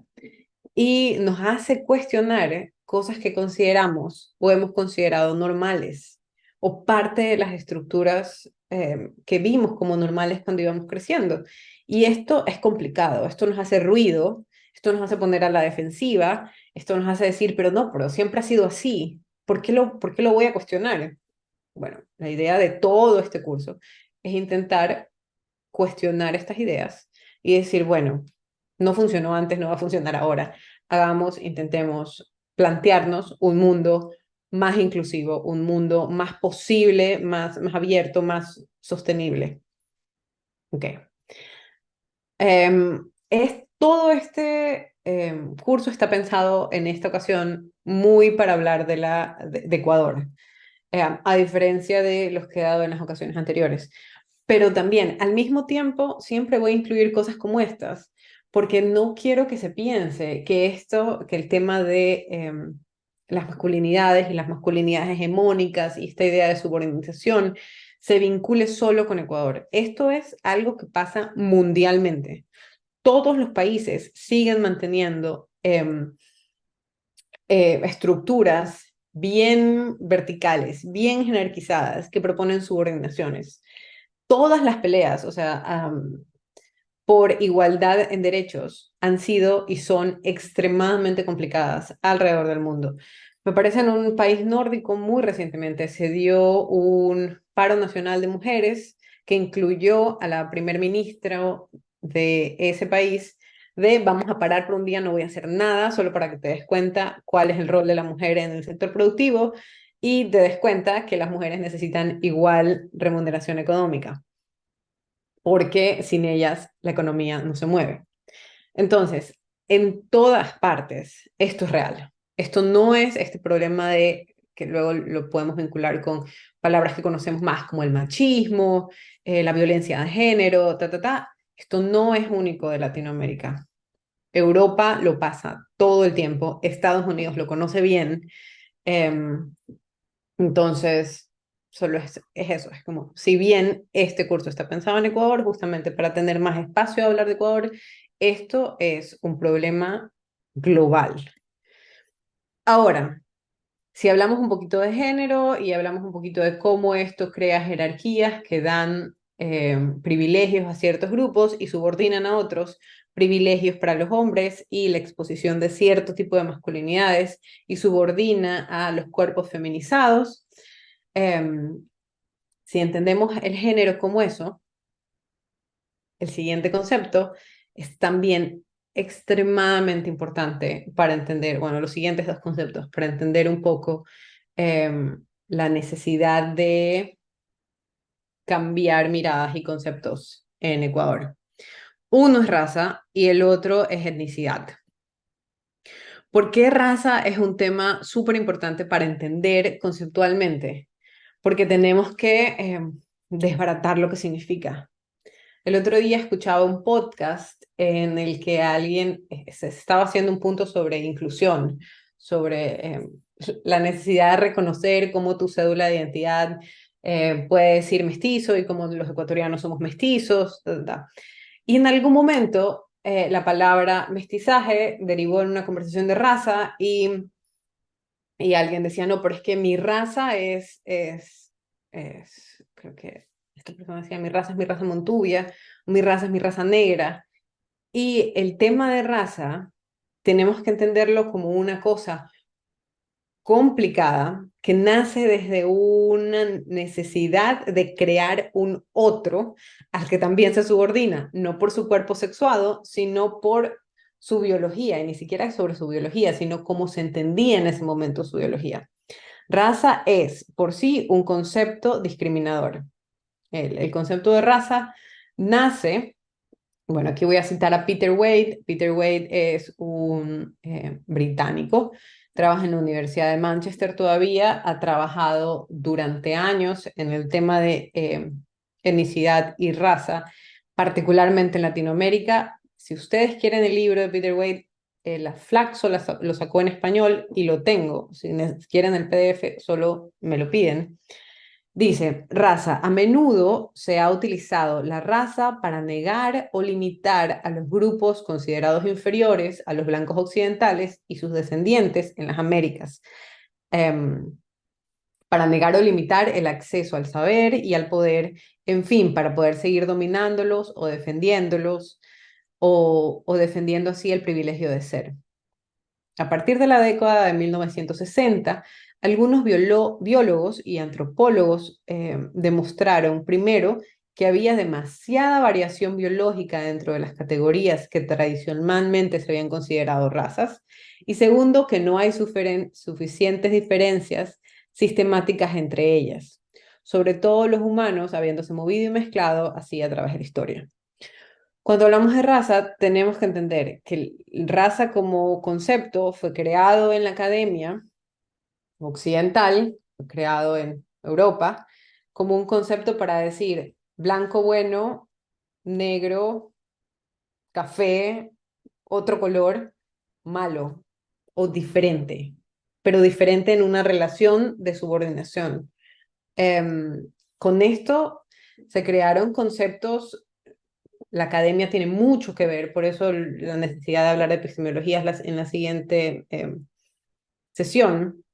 Speaker 1: Y nos hace cuestionar cosas que consideramos o hemos considerado normales o parte de las estructuras que vimos como normales cuando íbamos creciendo. Y esto es complicado, esto nos hace ruido, esto nos hace poner a la defensiva, esto nos hace decir, pero no, pero siempre ha sido así, por qué lo voy a cuestionar? Bueno, la idea de todo este curso es intentar cuestionar estas ideas y decir, bueno, no funcionó antes, no va a funcionar ahora. Hagamos, intentemos plantearnos un mundo más inclusivo, un mundo más posible, más abierto, más sostenible. Ok. Todo este curso está pensado en esta ocasión muy para hablar de Ecuador, a diferencia de los que he dado en las ocasiones anteriores. Pero también, al mismo tiempo, siempre voy a incluir cosas como estas, porque no quiero que se piense que que el tema de las masculinidades y las masculinidades hegemónicas y esta idea de subordinación se vincule solo con Ecuador. Esto es algo que pasa mundialmente. Todos los países siguen manteniendo estructuras bien verticales, bien jerarquizadas, que proponen subordinaciones. Todas las peleas, o sea, por igualdad en derechos han sido y son extremadamente complicadas alrededor del mundo. Me parece en un país nórdico muy recientemente se dio un paro nacional de mujeres que incluyó a la primer ministra de ese país de vamos a parar por un día, no voy a hacer nada, solo para que te des cuenta cuál es el rol de la mujer en el sector productivo y te des cuenta que las mujeres necesitan igual remuneración económica porque sin ellas la economía no se mueve. Entonces, en todas partes, esto es real. Esto no es este problema de que luego lo podemos vincular con palabras que conocemos más como el machismo, la violencia de género, ta, ta, ta. Esto no es único de Latinoamérica. Europa lo pasa todo el tiempo, Estados Unidos lo conoce bien, em, entonces, solo es eso, es como, si bien este curso está pensado en Ecuador, justamente para tener más espacio a hablar de Ecuador, esto es un problema global. Ahora, si hablamos un poquito de género y hablamos un poquito de cómo esto crea jerarquías que dan privilegios a ciertos grupos y subordinan a otros, privilegios para los hombres y la exposición de cierto tipo de masculinidades y subordina a los cuerpos feminizados. Em, si entendemos el género como eso, el siguiente concepto es también extremadamente importante para entender, bueno, los siguientes dos conceptos, para entender un poco la necesidad de cambiar miradas y conceptos en Ecuador. Uno es raza y el otro es etnicidad. ¿Por qué raza es un tema súper importante para entender conceptualmente? Porque tenemos que desbaratar lo que significa. El otro día escuchaba un podcast en el que alguien se estaba haciendo un punto sobre inclusión, sobre la necesidad de reconocer cómo tu cédula de identidad puede decir mestizo y cómo los ecuatorianos somos mestizos. Y en algún momento la palabra mestizaje derivó en una conversación de raza y alguien decía, no, pero es que mi raza creo que esta persona decía, mi raza es mi raza montuvia, mi raza es mi raza negra. Y el tema de raza tenemos que entenderlo como una cosa complicada que nace desde una necesidad de crear un otro al que también se subordina, no por su cuerpo sexuado, sino por su biología, y ni siquiera sobre su biología, sino cómo se entendía en ese momento su biología. Raza es por sí un concepto discriminador. El concepto de raza nace, bueno, aquí voy a citar a Peter Wade. Peter Wade es un británico, trabaja en la Universidad de Manchester todavía, ha trabajado durante años en el tema de etnicidad y raza, particularmente en Latinoamérica. Si ustedes quieren el libro de Peter Wade, la Flaxo lo sacó en español y lo tengo. Si quieren el PDF, solo me lo piden. Dice, raza. A menudo se ha utilizado la raza para negar o limitar a los grupos considerados inferiores a los blancos occidentales y sus descendientes en las Américas, em, para negar o limitar el acceso al saber y al poder, en fin, para poder seguir dominándolos o defendiéndolos o defendiendo así el privilegio de ser. A partir de la década de 1960, algunos biólogos y antropólogos demostraron, primero, que había demasiada variación biológica dentro de las categorías que tradicionalmente se habían considerado razas, y segundo, que no hay suficientes diferencias sistemáticas entre ellas, sobre todo los humanos habiéndose movido y mezclado así a través de la historia. Cuando hablamos de raza, tenemos que entender que raza como concepto fue creado en la academia occidental, fue creado en Europa, como un concepto para decir blanco bueno, negro, café, otro color, malo o diferente, pero diferente en una relación de subordinación. Con esto se crearon conceptos. La academia tiene mucho que ver, por eso la necesidad de hablar de epistemología es en la siguiente sesión.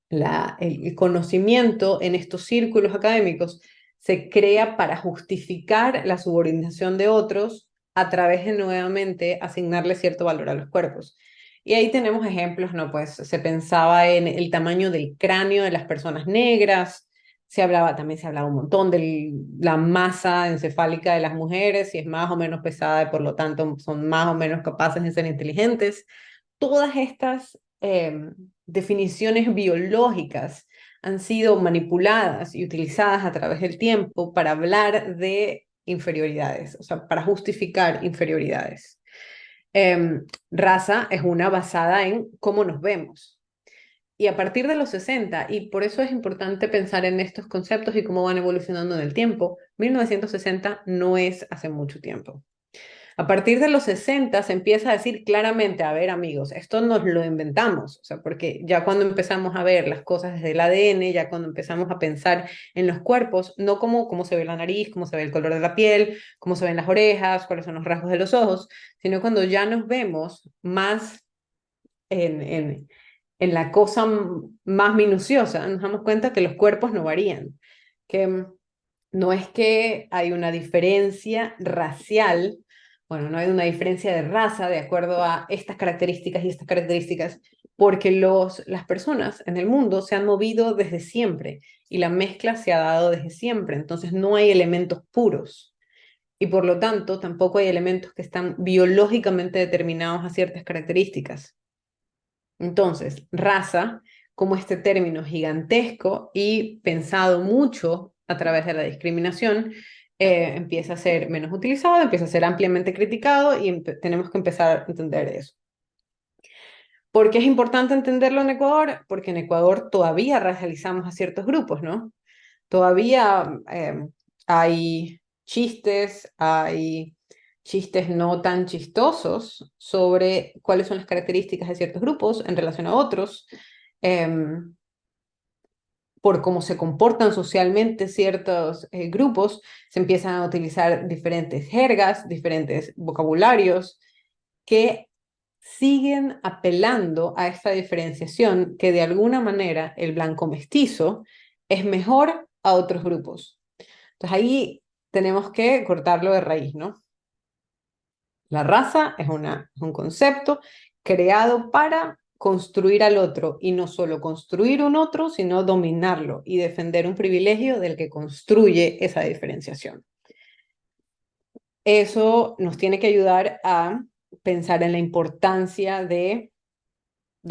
Speaker 1: El conocimiento en estos círculos académicos se crea para justificar la subordinación de otros a través de nuevamente asignarle cierto valor a los cuerpos. Y ahí tenemos ejemplos, ¿no? Pues se pensaba en el tamaño del cráneo de las personas negras, también se hablaba un montón de la masa encefálica de las mujeres, si es más o menos pesada y por lo tanto son más o menos capaces de ser inteligentes. Todas estas definiciones biológicas han sido manipuladas y utilizadas a través del tiempo para hablar de inferioridades, o sea, para justificar inferioridades. Raza es una basada en cómo nos vemos. Y a partir de los 60, y por eso es importante pensar en estos conceptos y cómo van evolucionando en el tiempo, 1960 no es hace mucho tiempo. A partir de los 60 se empieza a decir claramente, a ver amigos, esto nos lo inventamos, o sea, porque ya cuando empezamos a ver las cosas desde el ADN, ya cuando empezamos a pensar en los cuerpos, no como cómo se ve la nariz, cómo se ve el color de la piel, cómo se ven las orejas, cuáles son los rasgos de los ojos, sino cuando ya nos vemos más en, en, en la cosa más minuciosa, nos damos cuenta que los cuerpos no varían, que no es que hay una diferencia racial, bueno, no hay una diferencia de raza de acuerdo a estas características y estas características, porque las personas en el mundo se han movido desde siempre y la mezcla se ha dado desde siempre, entonces no hay elementos puros. y por lo tanto tampoco hay elementos que están biológicamente determinados a ciertas características. Entonces, raza, como este término gigantesco y pensado mucho a través de la discriminación, empieza a ser menos utilizado, empieza a ser ampliamente criticado y tenemos que empezar a entender eso. ¿Por qué es importante entenderlo en Ecuador? Porque en Ecuador todavía racializamos a ciertos grupos, ¿no? Todavía hay chistes no tan chistosos sobre cuáles son las características de ciertos grupos en relación a otros, em, por cómo se comportan socialmente ciertos grupos, se empiezan a utilizar diferentes jergas, diferentes vocabularios que siguen apelando a esta diferenciación que de alguna manera el blanco mestizo es mejor a otros grupos. Entonces ahí tenemos que cortarlo de raíz, ¿no? La raza es un concepto creado para construir al otro y no solo construir un otro, sino dominarlo y defender un privilegio del que construye esa diferenciación. Eso nos tiene que ayudar a pensar en la importancia de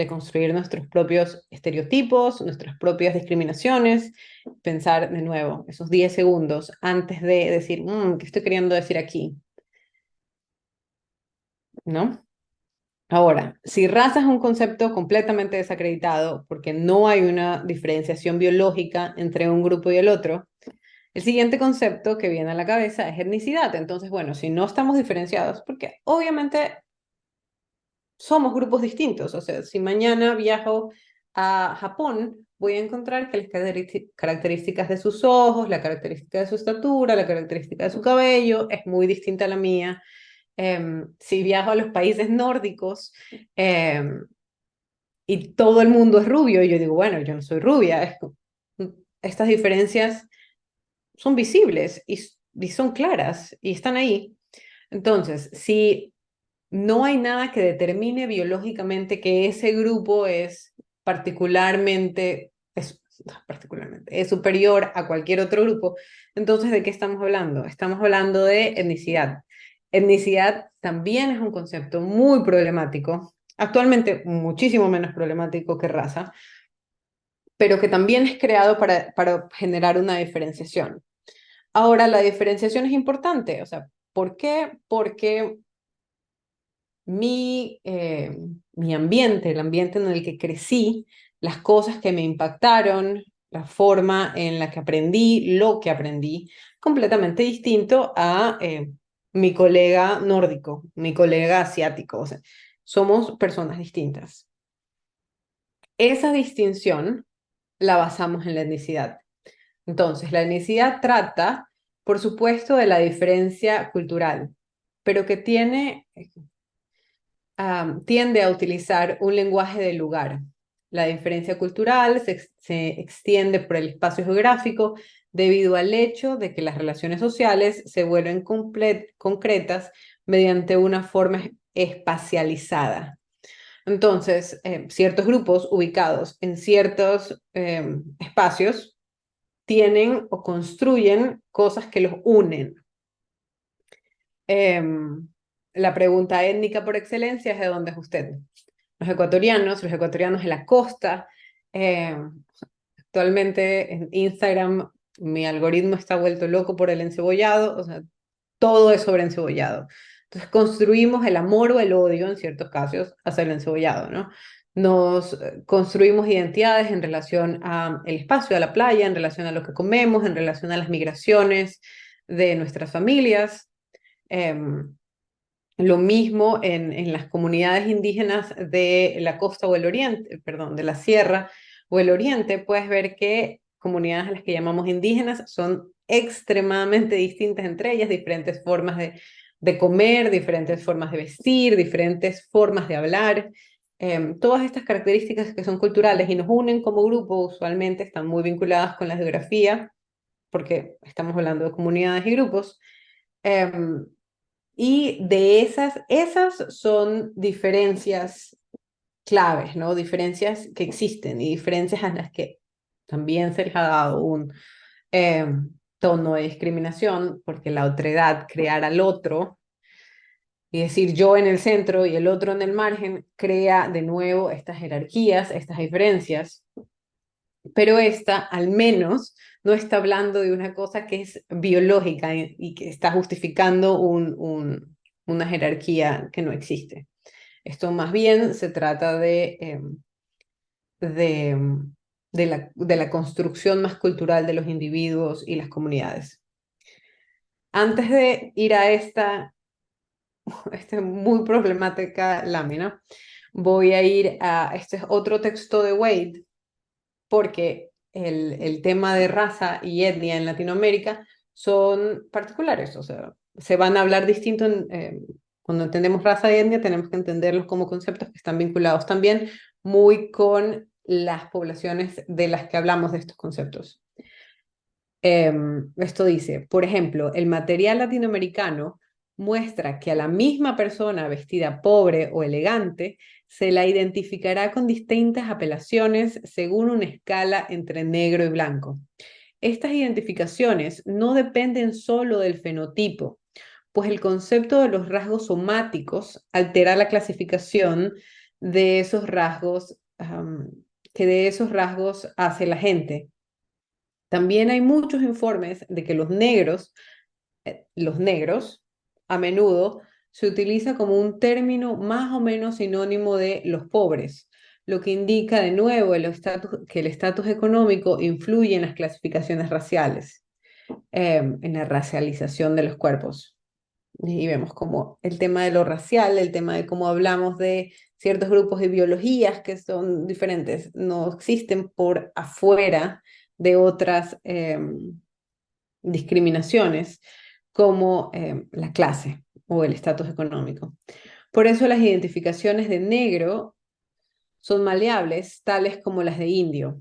Speaker 1: construir nuestros propios estereotipos, nuestras propias discriminaciones, pensar de nuevo esos 10 segundos antes de decir, ¿qué estoy queriendo decir aquí? ¿No? Ahora, si raza es un concepto completamente desacreditado porque no hay una diferenciación biológica entre un grupo y el otro, el siguiente concepto que viene a la cabeza es etnicidad. Entonces, bueno, si no estamos diferenciados, porque obviamente somos grupos distintos. O sea, si mañana viajo a Japón, voy a encontrar que las características de sus ojos, la característica de su estatura, la característica de su cabello es muy distinta a la mía. Si viajo a los países nórdicos y todo el mundo es rubio, y yo digo, bueno, yo no soy rubia. Estas diferencias son visibles y son claras y están ahí. Entonces, si no hay nada que determine biológicamente que ese grupo es particularmente, es superior a cualquier otro grupo. Entonces, ¿de qué estamos hablando? Estamos hablando de etnicidad. Etnicidad también es un concepto muy problemático, actualmente muchísimo menos problemático que raza, pero que también es creado para generar una diferenciación. Ahora, la diferenciación es importante, o sea, ¿por qué? Porque mi ambiente, el ambiente en el que crecí, las cosas que me impactaron, la forma en la que aprendí, lo que aprendí, completamente distinto a mi colega nórdico, mi colega asiático. O sea, somos personas distintas. Esa distinción la basamos en la etnicidad. Entonces, la etnicidad trata, por supuesto, de la diferencia cultural, pero que tiende a utilizar un lenguaje de lugar. La diferencia cultural se extiende por el espacio geográfico debido al hecho de que las relaciones sociales se vuelven concretas mediante una forma espacializada. Entonces, ciertos grupos ubicados en ciertos espacios tienen o construyen cosas que los unen. Em, la pregunta étnica por excelencia es: ¿de dónde es usted? Los ecuatorianos en la costa. eh, Actualmente en Instagram mi algoritmo está vuelto loco por el encebollado, o sea, todo es sobre encebollado. Entonces construimos el amor o el odio, en ciertos casos, hacia el encebollado, ¿no? Nos construimos identidades en relación al espacio, a la playa, en relación a lo que comemos, en relación a las migraciones de nuestras familias. Em, lo mismo en las comunidades indígenas de la costa o el oriente, perdón, de la sierra o el oriente, puedes ver que comunidades a las que llamamos indígenas son extremadamente distintas entre ellas, diferentes formas de comer, diferentes formas de vestir, diferentes formas de hablar. Todas estas características que son culturales y nos unen como grupo usualmente están muy vinculadas con la geografía, porque estamos hablando de comunidades y grupos. Em, y de esas son diferencias claves, ¿no? Diferencias que existen y diferencias a las que también se les ha dado tono de discriminación, porque la otredad, crear al otro, y decir yo en el centro y el otro en el margen, crea de nuevo estas jerarquías, estas diferencias, pero esta al menos no está hablando de una cosa que es biológica y que está justificando una jerarquía que no existe. Esto más bien se trata de, de la construcción más cultural de los individuos y las comunidades. Antes de ir a esta muy problemática lámina, voy a ir a este es otro texto de Wade, porque el tema de raza y etnia en Latinoamérica son particulares, o sea, se van a hablar distinto cuando entendemos raza y etnia, tenemos que entenderlos como conceptos que están vinculados también muy con las poblaciones de las que hablamos de estos conceptos. Esto dice, por ejemplo, el material latinoamericano muestra que a la misma persona vestida pobre o elegante se la identificará con distintas apelaciones según una escala entre negro y blanco. Estas identificaciones no dependen solo del fenotipo, pues el concepto de los rasgos somáticos altera la clasificación de esos rasgos que de esos rasgos hace la gente. También hay muchos informes de que los negros, a menudo se utiliza como un término más o menos sinónimo de los pobres, lo que indica de nuevo que el estatus económico influye en las clasificaciones raciales, en la racialización de los cuerpos. Y vemos como el tema de lo racial, el tema de cómo hablamos de ciertos grupos de biologías que son diferentes, no existen por afuera de otras discriminaciones como la clase o el estatus económico. Por eso las identificaciones de negro son maleables, tales como las de indio.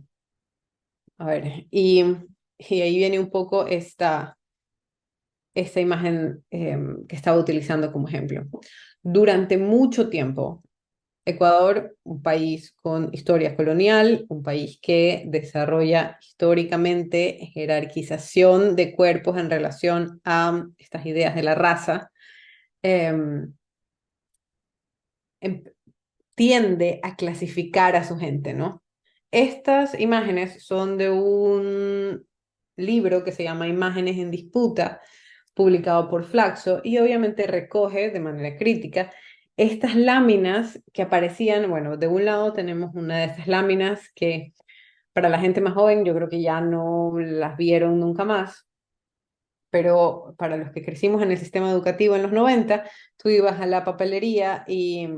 Speaker 1: A ver, y ahí viene un poco esta imagen que estaba utilizando como ejemplo. Durante mucho tiempo, Ecuador, un país con historia colonial, un país que desarrolla históricamente jerarquización de cuerpos en relación a estas ideas de la raza, eh, em- tiende a clasificar a su gente, ¿no? Estas imágenes son de un libro que se llama Imágenes en Disputa, publicado por Flaxo, y obviamente recoge de manera crítica estas láminas que aparecían, bueno, de un lado tenemos una de estas láminas que para la gente más joven yo creo que ya no las vieron nunca más, pero para los que crecimos en el sistema educativo en los 90, tú ibas a la papelería y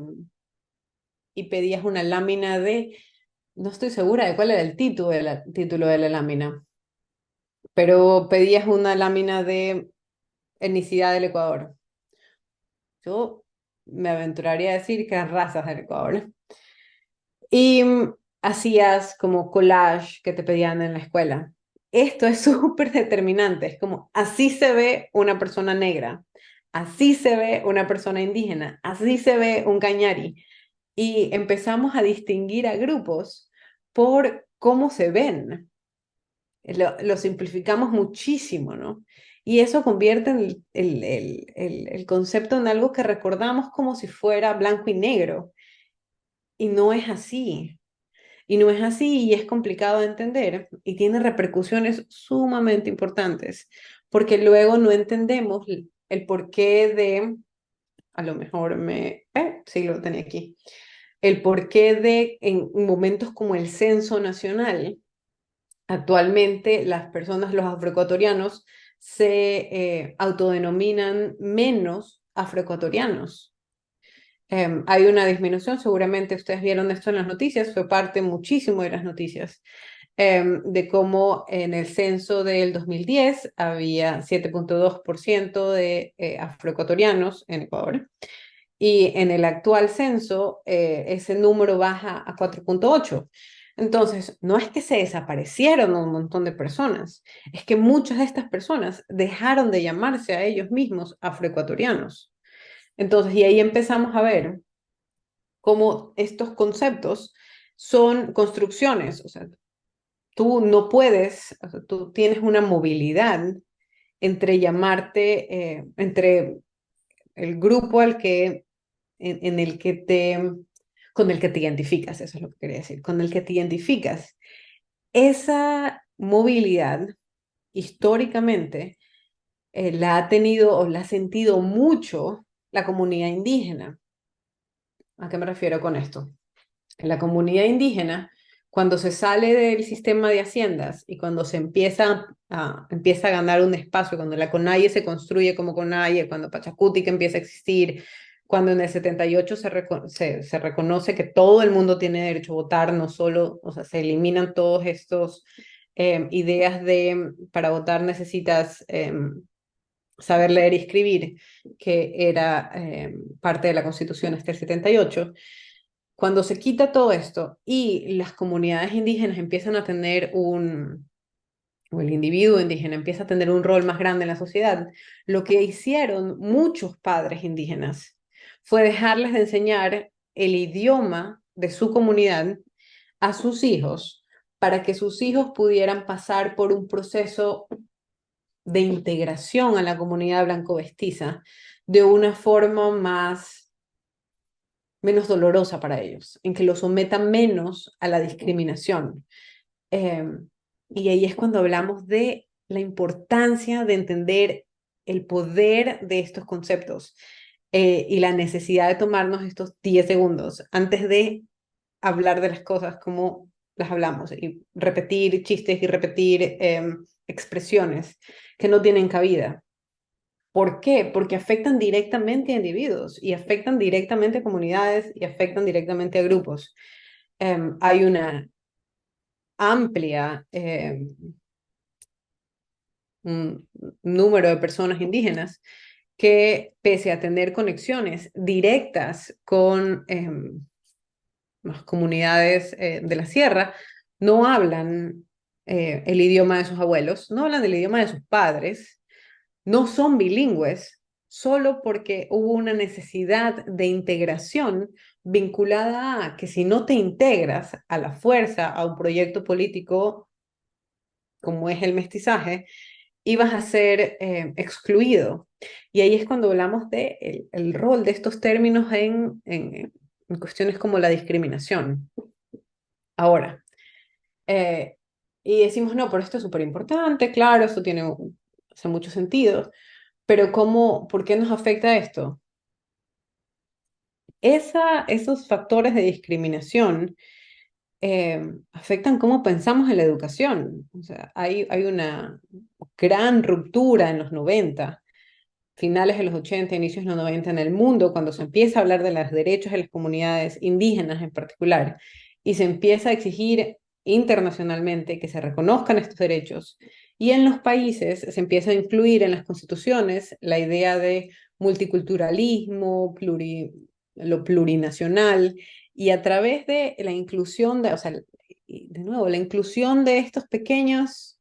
Speaker 1: pedías una lámina no estoy segura de cuál era el título de la lámina, pero pedías una lámina de etnicidad del Ecuador. Yo me aventuraría a decir que eran razas del Ecuador. Y hacías como collage que te pedían en la escuela. Esto es súper determinante, es como así se ve una persona negra, así se ve una persona indígena, así se ve un cañari. Y empezamos a distinguir a grupos por cómo se ven. Lo simplificamos muchísimo, ¿no? Y eso convierte el concepto en algo que recordamos como si fuera blanco y negro. Y no es así. Y no es así y es complicado de entender y tiene repercusiones sumamente importantes, porque luego no entendemos el porqué de, a lo mejor sí lo tenía aquí, el porqué de en momentos como el censo nacional. Actualmente las personas, los afroecuatorianos, se autodenominan menos afroecuatorianos. Hay una disminución, seguramente ustedes vieron esto en las noticias, fue parte muchísimo de las noticias, de cómo en el censo del 2010 había 7,2% de afroecuatorianos en Ecuador y en el actual censo ese número baja a 4,8. Entonces, no es que se desaparecieron un montón de personas, es que muchas de estas personas dejaron de llamarse a ellos mismos afroecuatorianos. Entonces, y ahí empezamos a ver cómo estos conceptos son construcciones, o sea, tú no puedes, o sea, tú tienes una movilidad entre llamarte, entre el grupo en el que con el que te identificas, eso es lo que quería decir, con el que te identificas. Esa movilidad, históricamente, la ha tenido o la ha sentido mucho la comunidad indígena. ¿A qué me refiero con esto? La comunidad indígena, cuando se sale del sistema de haciendas y cuando empieza a ganar un espacio, cuando la CONAIE se construye como CONAIE, cuando Pachacutic empieza a existir, cuando en el 78 se reconoce que todo el mundo tiene derecho a votar, no solo, o sea, se eliminan todos estos ideas de para votar necesitas saber leer y escribir, que era parte de la Constitución hasta el 78. Cuando se quita todo esto y las comunidades indígenas empiezan a tener o el individuo indígena empieza a tener un rol más grande en la sociedad, lo que hicieron muchos padres indígenas fue dejarles de enseñar el idioma de su comunidad a sus hijos para que sus hijos pudieran pasar por un proceso de integración a la comunidad blanco-mestiza de una forma menos dolorosa para ellos, en que los sometan menos a la discriminación. Eh, y ahí es cuando hablamos de la importancia de entender el poder de estos conceptos y la necesidad de tomarnos estos 10 segundos antes de hablar de las cosas como las hablamos y repetir chistes y repetir expresiones que no tienen cabida. ¿Por qué? Porque afectan directamente a individuos y afectan directamente a comunidades y afectan directamente a grupos. Hay una amplia un número de personas indígenas que, pese a tener conexiones directas con las comunidades de la sierra, no hablan el idioma de sus abuelos, no hablan el idioma de sus padres, no son bilingües, solo porque hubo una necesidad de integración vinculada a que si no te integras a la fuerza a un proyecto político como es el mestizaje, ibas a ser excluido. Y ahí es cuando hablamos de el rol de estos términos en cuestiones como la discriminación. Ahora, eh, y decimos, no, pero esto es súper importante, claro, esto hace mucho sentido, pero ¿por qué nos afecta esto? Esos factores de discriminación afectan cómo pensamos en la educación. O sea, hay una gran ruptura en los 90, finales de los 80, inicios de los 90 en el mundo, cuando se empieza a hablar de los derechos de las comunidades indígenas en particular, y se empieza a exigir internacionalmente que se reconozcan estos derechos. Y en los países se empieza a incluir en las constituciones la idea de multiculturalismo, lo plurinacional, y a través de la inclusión o sea, de nuevo, la inclusión de estos pequeños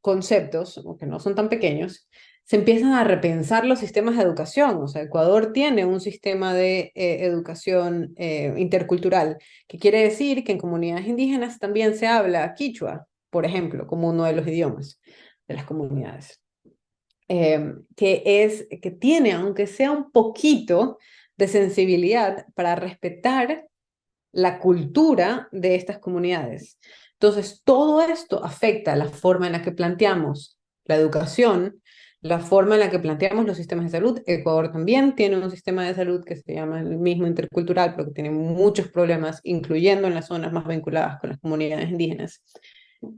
Speaker 1: conceptos, que no son tan pequeños, se empiezan a repensar los sistemas de educación. O sea, Ecuador tiene un sistema de educación intercultural, que quiere decir que en comunidades indígenas también se habla quichua, por ejemplo, como uno de los idiomas de las comunidades. Que tiene, aunque sea un poquito de sensibilidad para respetar la cultura de estas comunidades. Entonces, todo esto afecta la forma en la que planteamos la educación, la forma en la que planteamos los sistemas de salud. Ecuador también tiene un sistema de salud que se llama el mismo intercultural, pero que tiene muchos problemas, incluyendo en las zonas más vinculadas con las comunidades indígenas.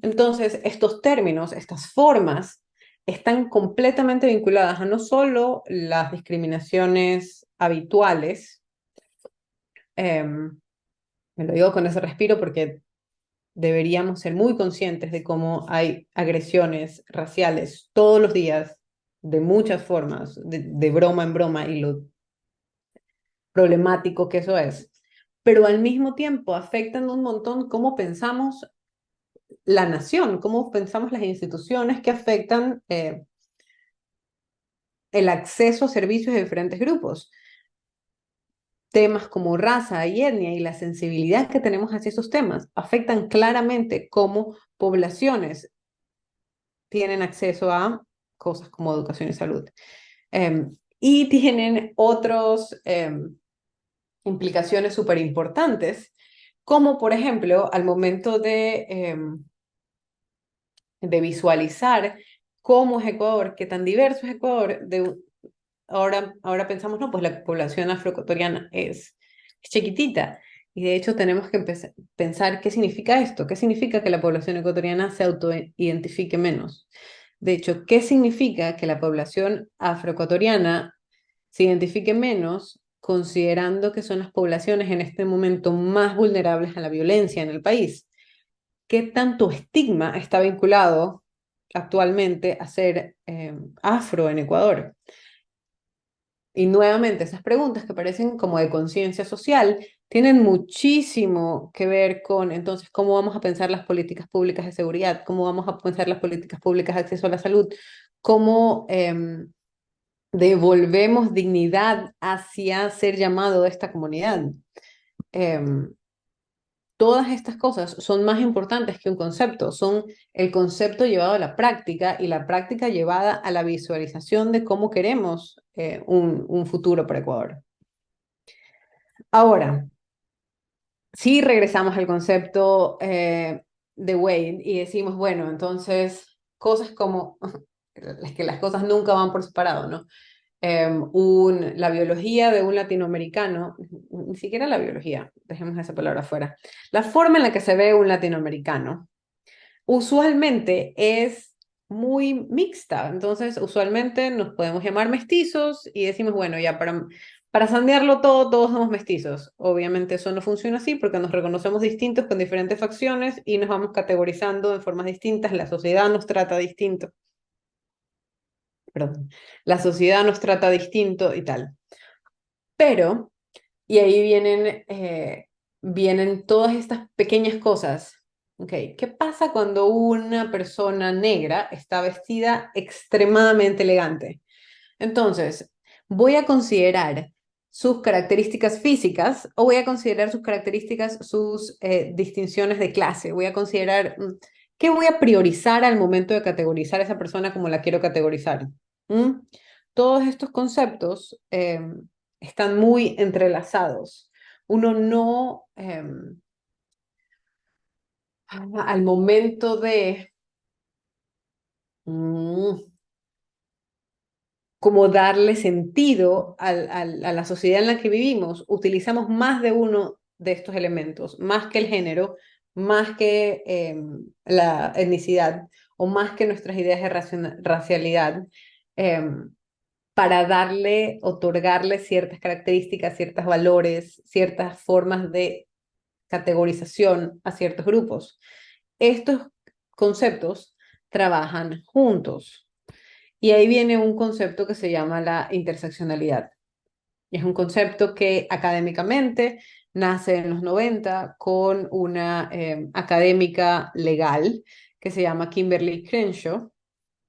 Speaker 1: Entonces, estos términos, estas formas, están completamente vinculadas a no solo las discriminaciones habituales, me lo digo con ese respiro porque deberíamos ser muy conscientes de cómo hay agresiones raciales todos los días, de muchas formas, de broma en broma, y lo problemático que eso es. Pero al mismo tiempo afectan un montón cómo pensamos la nación, cómo pensamos las instituciones que afectan el acceso a servicios de diferentes grupos. Temas como raza y etnia y la sensibilidad que tenemos hacia esos temas afectan claramente cómo poblaciones tienen acceso a cosas como educación y salud. Y tienen otras implicaciones súper importantes, como por ejemplo al momento de visualizar cómo es Ecuador, qué tan diverso es Ecuador. Ahora pensamos, no, pues la población afroecuatoriana es chiquitita. Y de hecho tenemos que pensar qué significa esto, qué significa que la población ecuatoriana se autoidentifique menos. De hecho, ¿qué significa que la población afroecuatoriana se identifique menos considerando que son las poblaciones en este momento más vulnerables a la violencia en el país? ¿Qué tanto estigma está vinculado actualmente a ser afro en Ecuador? Y nuevamente, esas preguntas que parecen como de conciencia social tienen muchísimo que ver con, entonces, cómo vamos a pensar las políticas públicas de seguridad, cómo vamos a pensar las políticas públicas de acceso a la salud, cómo devolvemos dignidad hacia ser llamado de esta comunidad. Em, Todas estas cosas son más importantes que un concepto, son el concepto llevado a la práctica y la práctica llevada a la visualización de cómo queremos un futuro para Ecuador. Ahora, si regresamos al concepto de Wade y decimos, bueno, entonces cosas como, es que las cosas nunca van por separado, ¿no? La biología de un latinoamericano, ni siquiera la biología, dejemos esa palabra fuera, la forma en la que se ve un latinoamericano usualmente es muy mixta. Entonces, usualmente nos podemos llamar mestizos y decimos, bueno, ya para sandearlo todo, todos somos mestizos. Obviamente eso no funciona así porque nos reconocemos distintos con diferentes facciones y nos vamos categorizando de formas distintas. La sociedad nos trata distinto. Perdón. La sociedad nos trata distinto y tal. Pero, y ahí vienen todas estas pequeñas cosas. Okay. ¿Qué pasa cuando una persona negra está vestida extremadamente elegante? Entonces, ¿voy a considerar sus características físicas o voy a considerar sus características, sus distinciones de clase? Voy a considerar qué voy a priorizar al momento de categorizar a esa persona como la quiero categorizar. ¿Mm? Todos estos conceptos están muy entrelazados. Uno no, al momento de mm, como darle sentido a la sociedad en la que vivimos, utilizamos más de uno de estos elementos, más que el género, más que la etnicidad o más que nuestras ideas de racialidad, para darle, otorgarle ciertas características, ciertos valores, ciertas formas de categorización a ciertos grupos. Estos conceptos trabajan juntos. Y ahí viene un concepto que se llama la interseccionalidad. Es un concepto que académicamente nace en los 90 con una académica legal que se llama Kimberly Crenshaw,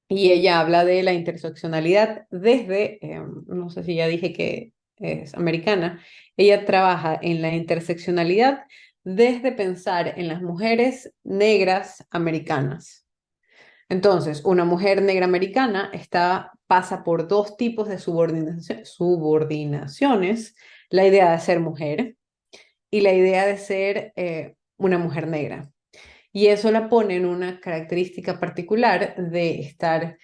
Speaker 1: y ella habla de la interseccionalidad desde, no sé si ya dije que es americana, ella trabaja en la interseccionalidad desde pensar en las mujeres negras americanas. Entonces, una mujer negra americana pasa por dos tipos de subordinaciones, la idea de ser mujer y la idea de ser una mujer negra. Y eso la pone en una característica particular de estar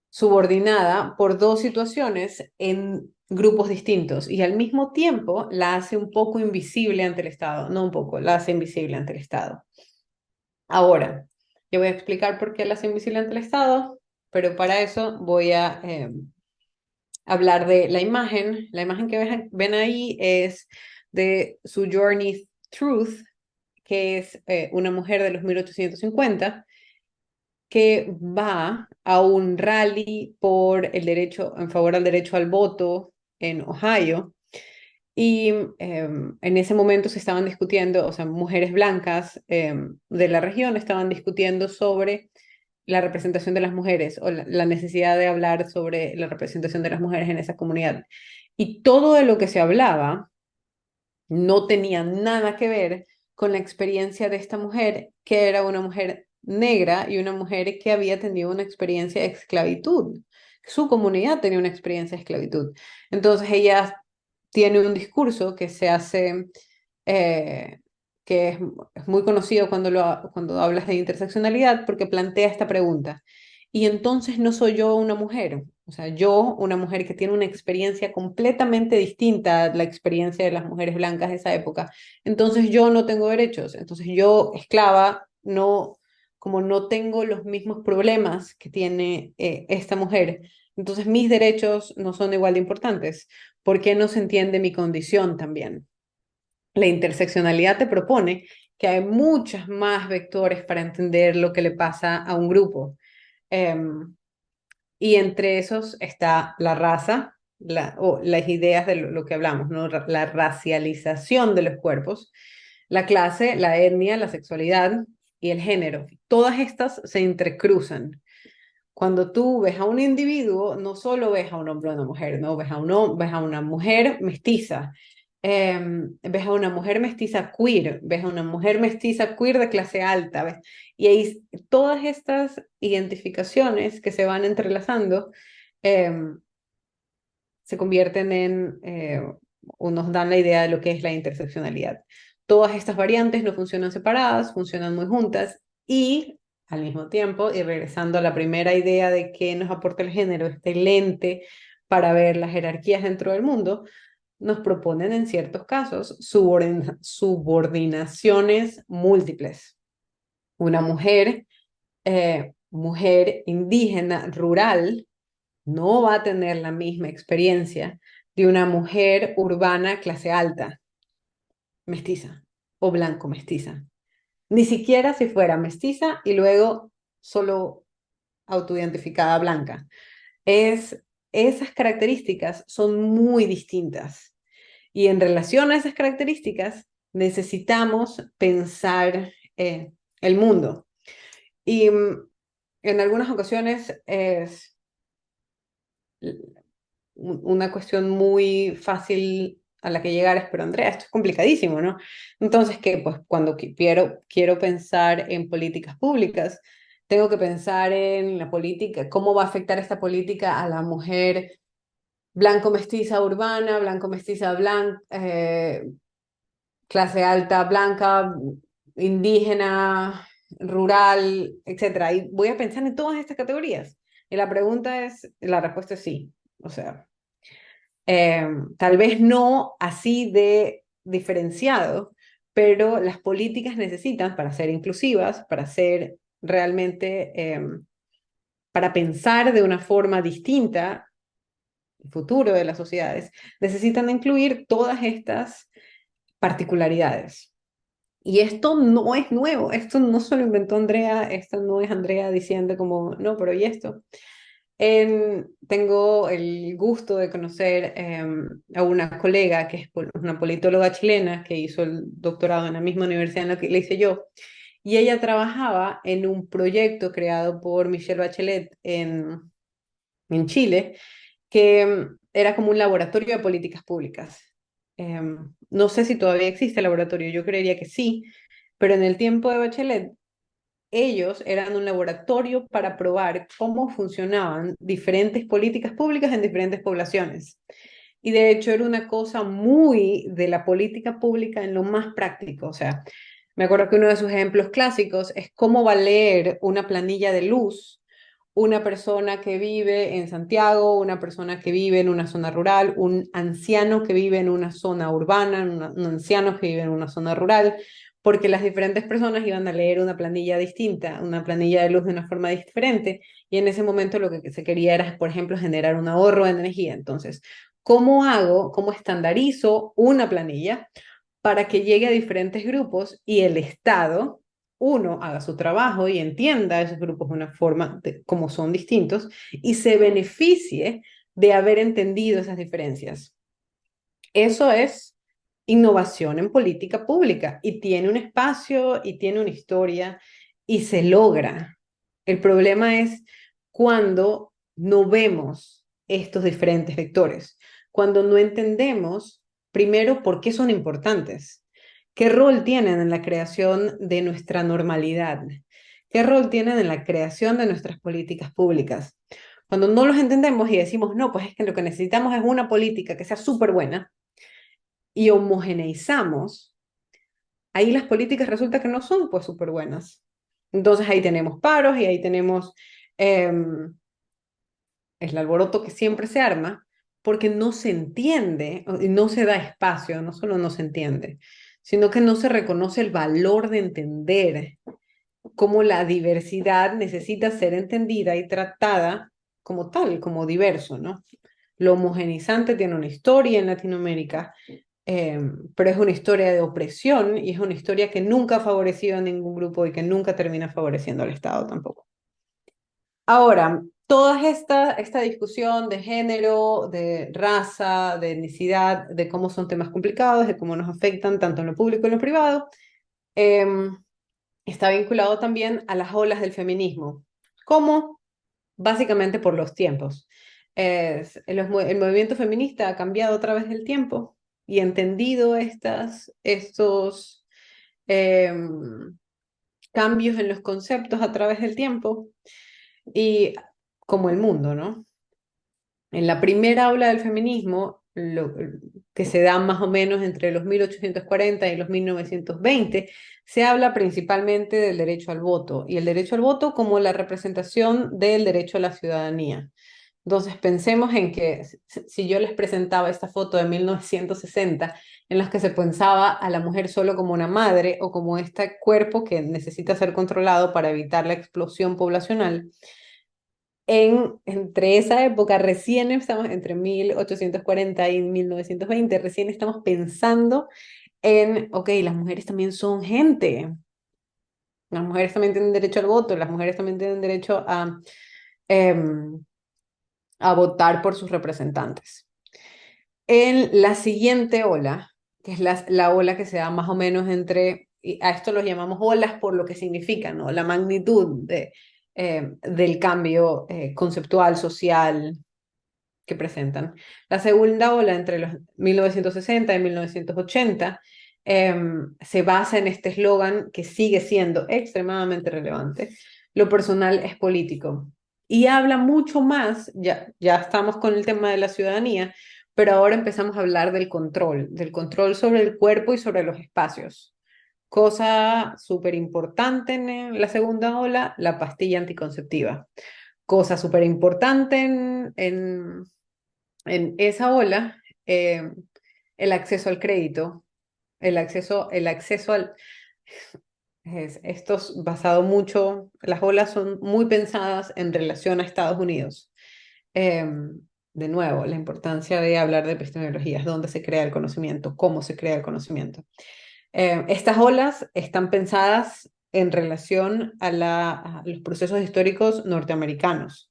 Speaker 1: subordinada por dos situaciones en grupos distintos y al mismo tiempo la hace un poco invisible ante el Estado, no un poco, la hace invisible ante el Estado. Ahora, yo voy a explicar por qué la hace invisible ante el Estado, pero para eso voy a hablar de la imagen. La imagen que ven ahí es de Sojourner Truth, que es una mujer de los 1850 que va a un rally por el derecho, en favor del derecho al voto en Ohio. Y en ese momento se estaban discutiendo, o sea, mujeres blancas de la región estaban discutiendo sobre la representación de las mujeres o la necesidad de hablar sobre la representación de las mujeres en esa comunidad. Y todo de lo que se hablaba no tenía nada que ver con la experiencia de esta mujer, que era una mujer negra y una mujer que había tenido una experiencia de esclavitud. Su comunidad tenía una experiencia de esclavitud. Entonces ella tiene un discurso que se hace, eh, que es muy conocido cuando hablas de interseccionalidad, porque plantea esta pregunta. Y entonces no soy yo una mujer, o sea, yo, una mujer que tiene una experiencia completamente distinta a la experiencia de las mujeres blancas de esa época, entonces yo no tengo derechos, entonces yo, esclava, no, como no tengo los mismos problemas que tiene esta mujer, entonces mis derechos no son igual de importantes. ¿Por qué no se entiende mi condición también? La interseccionalidad te propone que hay muchos más vectores para entender lo que le pasa a un grupo. Em, y entre esos está la raza, o las ideas de lo que hablamos, ¿no? La racialización de los cuerpos, la clase, la etnia, la sexualidad y el género. Todas estas se entrecruzan. Cuando tú ves a un individuo, no solo ves a un hombre o una mujer, ¿no? Ves a una mujer mestiza, ves a una mujer mestiza queer, ves a una mujer mestiza queer de clase alta, ¿ves? Y ahí todas estas identificaciones que se van entrelazando em, se convierten o nos dan la idea de lo que es la interseccionalidad. Todas estas variantes no funcionan separadas, funcionan muy juntas y al mismo tiempo, y regresando a la primera idea de qué nos aporta el género, este lente para ver las jerarquías dentro del mundo, nos proponen en ciertos casos subordinaciones múltiples. Una mujer indígena rural no va a tener la misma experiencia de una mujer urbana clase alta, mestiza o blanco mestiza. Ni siquiera si fuera mestiza y luego solo autoidentificada blanca. Esas características son muy distintas. Y en relación a esas características, necesitamos pensar el mundo. Y en algunas ocasiones es una cuestión muy fácil a la que llegar es, pero Andrea, esto es complicadísimo, ¿no? Entonces, ¿qué? Pues cuando quiero pensar en políticas públicas, tengo que pensar en la política, cómo va a afectar esta política a la mujer blanco mestiza urbana, blanco mestiza blanca, clase alta blanca, indígena, rural, etcétera. Y voy a pensar en todas estas categorías. Y la respuesta es sí. O sea, tal vez no así de diferenciado, pero las políticas necesitan, para ser inclusivas, para ser realmente, para pensar de una forma distinta el futuro de las sociedades, necesitan incluir todas estas particularidades. Y esto no es nuevo, esto no se lo inventó Andrea, esto no es Andrea diciendo como, no, pero ¿y esto? Tengo el gusto de conocer a una colega que es una politóloga chilena que hizo el doctorado en la misma universidad en la que le hice yo, y ella trabajaba en un proyecto creado por Michelle Bachelet en Chile, que era como un laboratorio de políticas públicas. No sé si todavía existe el laboratorio, yo creería que sí, pero en el tiempo de Bachelet ellos eran un laboratorio para probar cómo funcionaban diferentes políticas públicas en diferentes poblaciones. Y de hecho era una cosa muy de la política pública en lo más práctico. O sea, me acuerdo que uno de sus ejemplos clásicos es cómo va a leer una planilla de luz una persona que vive en Santiago, una persona que vive en una zona rural, un anciano que vive en una zona urbana, un anciano que vive en una zona rural, porque las diferentes personas iban a leer una planilla distinta, una planilla de luz de una forma diferente, y en ese momento lo que se quería era, por ejemplo, generar un ahorro de energía. Entonces, cómo estandarizo una planilla para que llegue a diferentes grupos y el Estado, uno, haga su trabajo y entienda a esos grupos de una forma como son distintos y se beneficie de haber entendido esas diferencias? Eso es innovación en política pública y tiene un espacio y tiene una historia y se logra. El problema es cuando no vemos estos diferentes vectores, cuando no entendemos primero por qué son importantes, qué rol tienen en la creación de nuestra normalidad, ¿Qué rol tienen en la creación de nuestras políticas públicas? Cuando no los entendemos y decimos, no, pues es que lo que necesitamos es una política que sea súper buena y homogeneizamos, ahí las políticas resulta que no son pues súper buenas. Entonces ahí tenemos paros y ahí tenemos el alboroto que siempre se arma porque no se entiende y no se da espacio, no solo no se entiende, sino que no se reconoce el valor de entender cómo la diversidad necesita ser entendida y tratada como tal, como diverso, ¿no? Lo homogenizante tiene una historia en Latinoamérica, pero es una historia de opresión y es una historia que nunca ha favorecido a ningún grupo y que nunca termina favoreciendo al Estado tampoco. Ahora, esta discusión de género, de raza, de etnicidad, de cómo son temas complicados, de cómo nos afectan tanto en lo público y en lo privado, em, está vinculado también a las olas del feminismo. ¿Cómo? Básicamente por los tiempos. El movimiento feminista ha cambiado a través del tiempo y entendido estos em, cambios en los conceptos a través del tiempo y como el mundo, ¿no? En la primera ola del feminismo, que se da más o menos entre los 1840 y los 1920, se habla principalmente del derecho al voto y el derecho al voto como la representación del derecho a la ciudadanía. Entonces pensemos en que si yo les presentaba esta foto de 1960 en las que se pensaba a la mujer solo como una madre o como este cuerpo que necesita ser controlado para evitar la explosión poblacional, entre esa época, recién estamos, entre 1840 y 1920, recién estamos pensando en, ok, las mujeres también son gente, las mujeres también tienen derecho al voto, las mujeres también tienen derecho em, a votar por sus representantes. En la siguiente ola, que es la ola que se da más o menos entre, y a esto los llamamos olas por lo que significa, ¿no? La magnitud del cambio conceptual, social, que presentan. La segunda ola entre los 1960 y 1980 se basa en este eslogan que sigue siendo extremadamente relevante. Lo personal es político. Y habla mucho más, ya estamos con el tema de la ciudadanía, pero ahora empezamos a hablar del control sobre el cuerpo y sobre los espacios. Cosa súper importante en la segunda ola, la pastilla anticonceptiva. Cosa súper importante en esa ola, el acceso al crédito, el acceso al... esto es basado mucho, las olas son muy pensadas en relación a Estados Unidos. Eh, de nuevo, la importancia de hablar de epistemologías, dónde se crea el conocimiento, cómo se crea el conocimiento. Estas olas están pensadas en relación a los procesos históricos norteamericanos.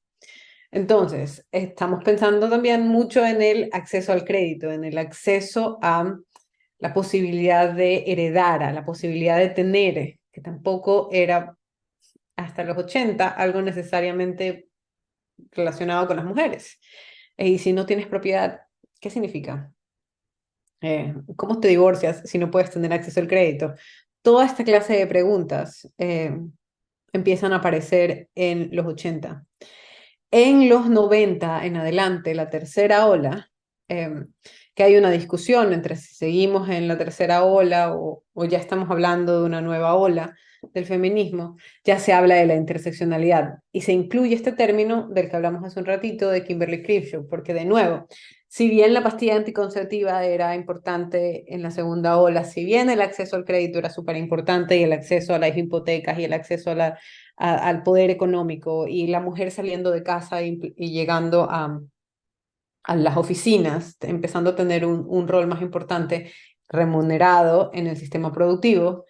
Speaker 1: Entonces, estamos pensando también mucho en el acceso al crédito, en el acceso a la posibilidad de heredar, a la posibilidad de tener, que tampoco era hasta los 80 algo necesariamente relacionado con las mujeres. Y si no tienes propiedad, ¿qué significa? ¿Cómo te divorcias si no puedes tener acceso al crédito? Toda esta clase de preguntas empiezan a aparecer en los 80. En los 90 en adelante, la tercera ola, que hay una discusión entre si seguimos en la tercera ola o ya estamos hablando de una nueva ola del feminismo, ya se habla de la interseccionalidad y se incluye este término del que hablamos hace un ratito de Kimberly Crenshaw, porque de nuevo, si bien la pastilla anticonceptiva era importante en la segunda ola, si bien el acceso al crédito era súper importante y el acceso a las hipotecas y el acceso al poder económico y la mujer saliendo de casa y llegando a las oficinas, empezando a tener un rol más importante remunerado en el sistema productivo,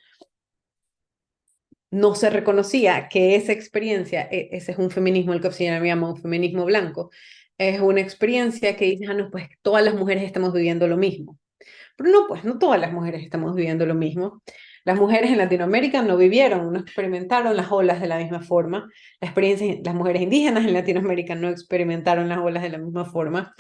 Speaker 1: no se reconocía que esa experiencia, ese es un feminismo, el que Oxana llama un feminismo blanco, es una experiencia que dice, ah, no, pues todas las mujeres estamos viviendo lo mismo. Pero no, pues no todas las mujeres estamos viviendo lo mismo. Las mujeres en Latinoamérica no vivieron, no experimentaron las olas de la misma forma. Las mujeres indígenas en Latinoamérica no experimentaron las olas de la misma forma.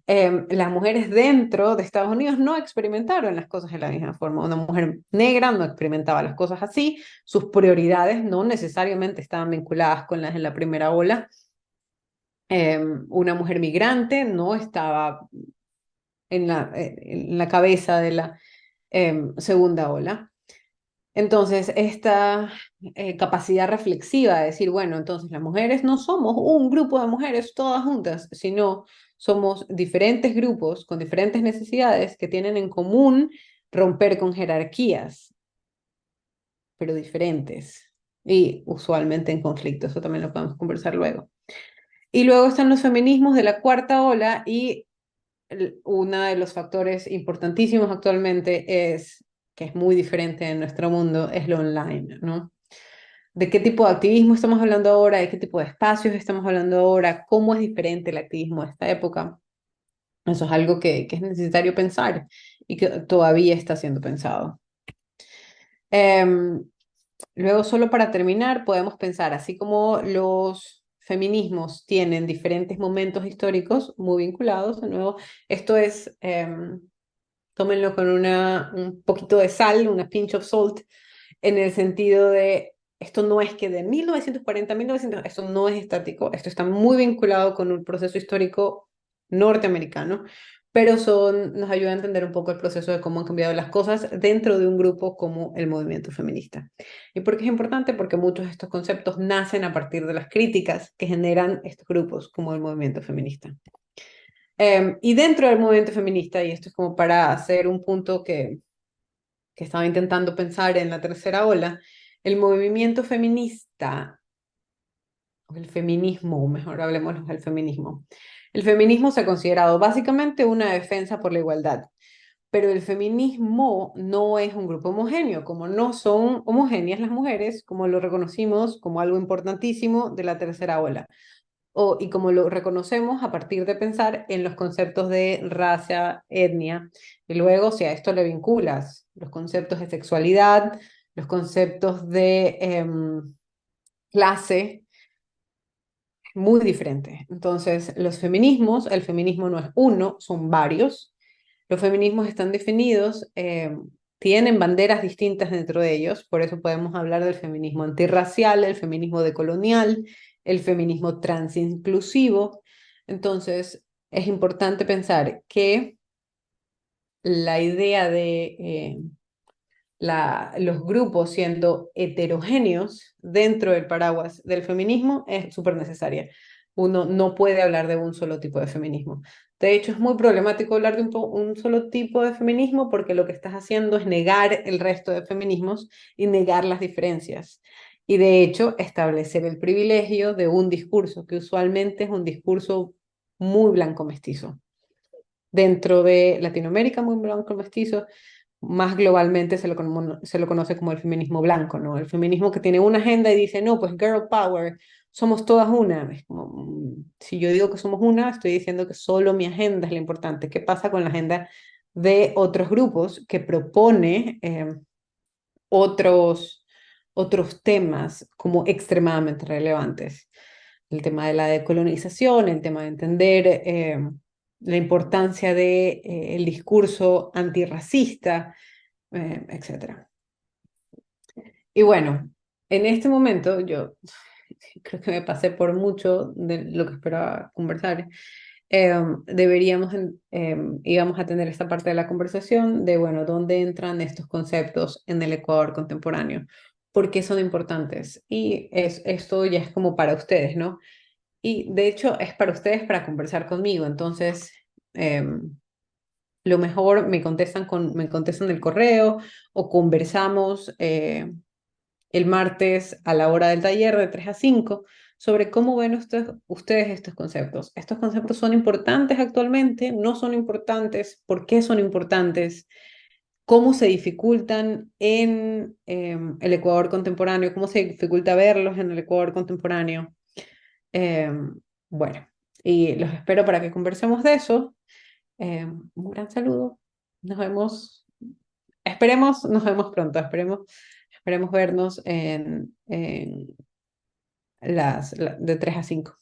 Speaker 1: Las mujeres dentro de Estados Unidos no experimentaron las cosas de la misma forma. Una mujer negra no experimentaba las cosas así. Sus prioridades no necesariamente estaban vinculadas con las de la primera ola. Una mujer migrante no estaba en la cabeza de la segunda ola. Entonces, esta capacidad reflexiva de decir, bueno, entonces las mujeres no somos un grupo de mujeres todas juntas, sino somos diferentes grupos con diferentes necesidades que tienen en común romper con jerarquías, pero diferentes y usualmente en conflicto. Eso también lo podemos conversar luego. Y luego están los feminismos de la cuarta ola y uno de los factores importantísimos actualmente es, que es muy diferente en nuestro mundo, es lo online, ¿no? ¿De qué tipo de activismo estamos hablando ahora? ¿De qué tipo de espacios estamos hablando ahora? ¿Cómo es diferente el activismo de esta época? Eso es algo que es necesario pensar y que todavía está siendo pensado. Em, Luego, solo para terminar, podemos pensar, así como los feminismos tienen diferentes momentos históricos muy vinculados, de nuevo, esto es, tómenlo con un poquito de sal, una pinch of salt, en el sentido de, esto no es que de 1940 a 1900, esto no es estático, esto está muy vinculado con un proceso histórico norteamericano, pero nos ayuda a entender un poco el proceso de cómo han cambiado las cosas dentro de un grupo como el movimiento feminista. ¿Y por qué es importante? Porque muchos de estos conceptos nacen a partir de las críticas que generan estos grupos como el movimiento feminista. Y dentro del movimiento feminista, y esto es como para hacer un punto que estaba intentando pensar en la tercera ola, el movimiento feminista, o el feminismo, mejor hablemos del feminismo. El feminismo se ha considerado básicamente una defensa por la igualdad, pero el feminismo no es un grupo homogéneo, como no son homogéneas las mujeres, como lo reconocimos como algo importantísimo de la tercera ola y como lo reconocemos a partir de pensar en los conceptos de raza, etnia, y luego si a esto le vinculas los conceptos de sexualidad, los conceptos de clase, muy diferentes. Entonces, los feminismos, el feminismo no es uno, son varios. Los feminismos están definidos, tienen banderas distintas dentro de ellos, por eso podemos hablar del feminismo antirracial, el feminismo decolonial, el feminismo transinclusivo. Entonces, es importante pensar que la idea de los grupos siendo heterogéneos dentro del paraguas del feminismo es súper necesaria. Uno no puede hablar de un solo tipo de feminismo. De hecho, es muy problemático hablar de un solo tipo de feminismo porque lo que estás haciendo es negar el resto de feminismos y negar las diferencias. Y de hecho, establecer el privilegio de un discurso, que usualmente es un discurso muy blanco mestizo. Dentro de Latinoamérica, muy blanco mestizo, más globalmente se lo conoce como el feminismo blanco, ¿no? El feminismo que tiene una agenda y dice, no, pues girl power, somos todas una. Es como, si yo digo que somos una, estoy diciendo que solo mi agenda es la importante. ¿Qué pasa con la agenda de otros grupos que propone otros, otros temas como extremadamente relevantes? El tema de la decolonización, el tema de entender la importancia de, el discurso antirracista, etcétera. Y bueno, en este momento yo creo que me pasé por mucho de lo que esperaba conversar. Íbamos a tener esta parte de la conversación de, bueno, dónde entran estos conceptos en el Ecuador contemporáneo, por qué son importantes. Y esto ya es como para ustedes, ¿no? Y de hecho es para ustedes para conversar conmigo. Entonces, lo mejor me contestan el correo o conversamos el martes a la hora del taller de 3 a 5 sobre cómo ven ustedes estos conceptos. ¿Estos conceptos son importantes actualmente? ¿No son importantes? ¿Por qué son importantes? ¿Cómo se dificultan en el Ecuador contemporáneo? ¿Cómo se dificulta verlos en el Ecuador contemporáneo? Bueno, y los espero para que conversemos de eso. Un gran saludo. Nos vemos Esperemos, nos vemos pronto, esperemos vernos de 3 a 5.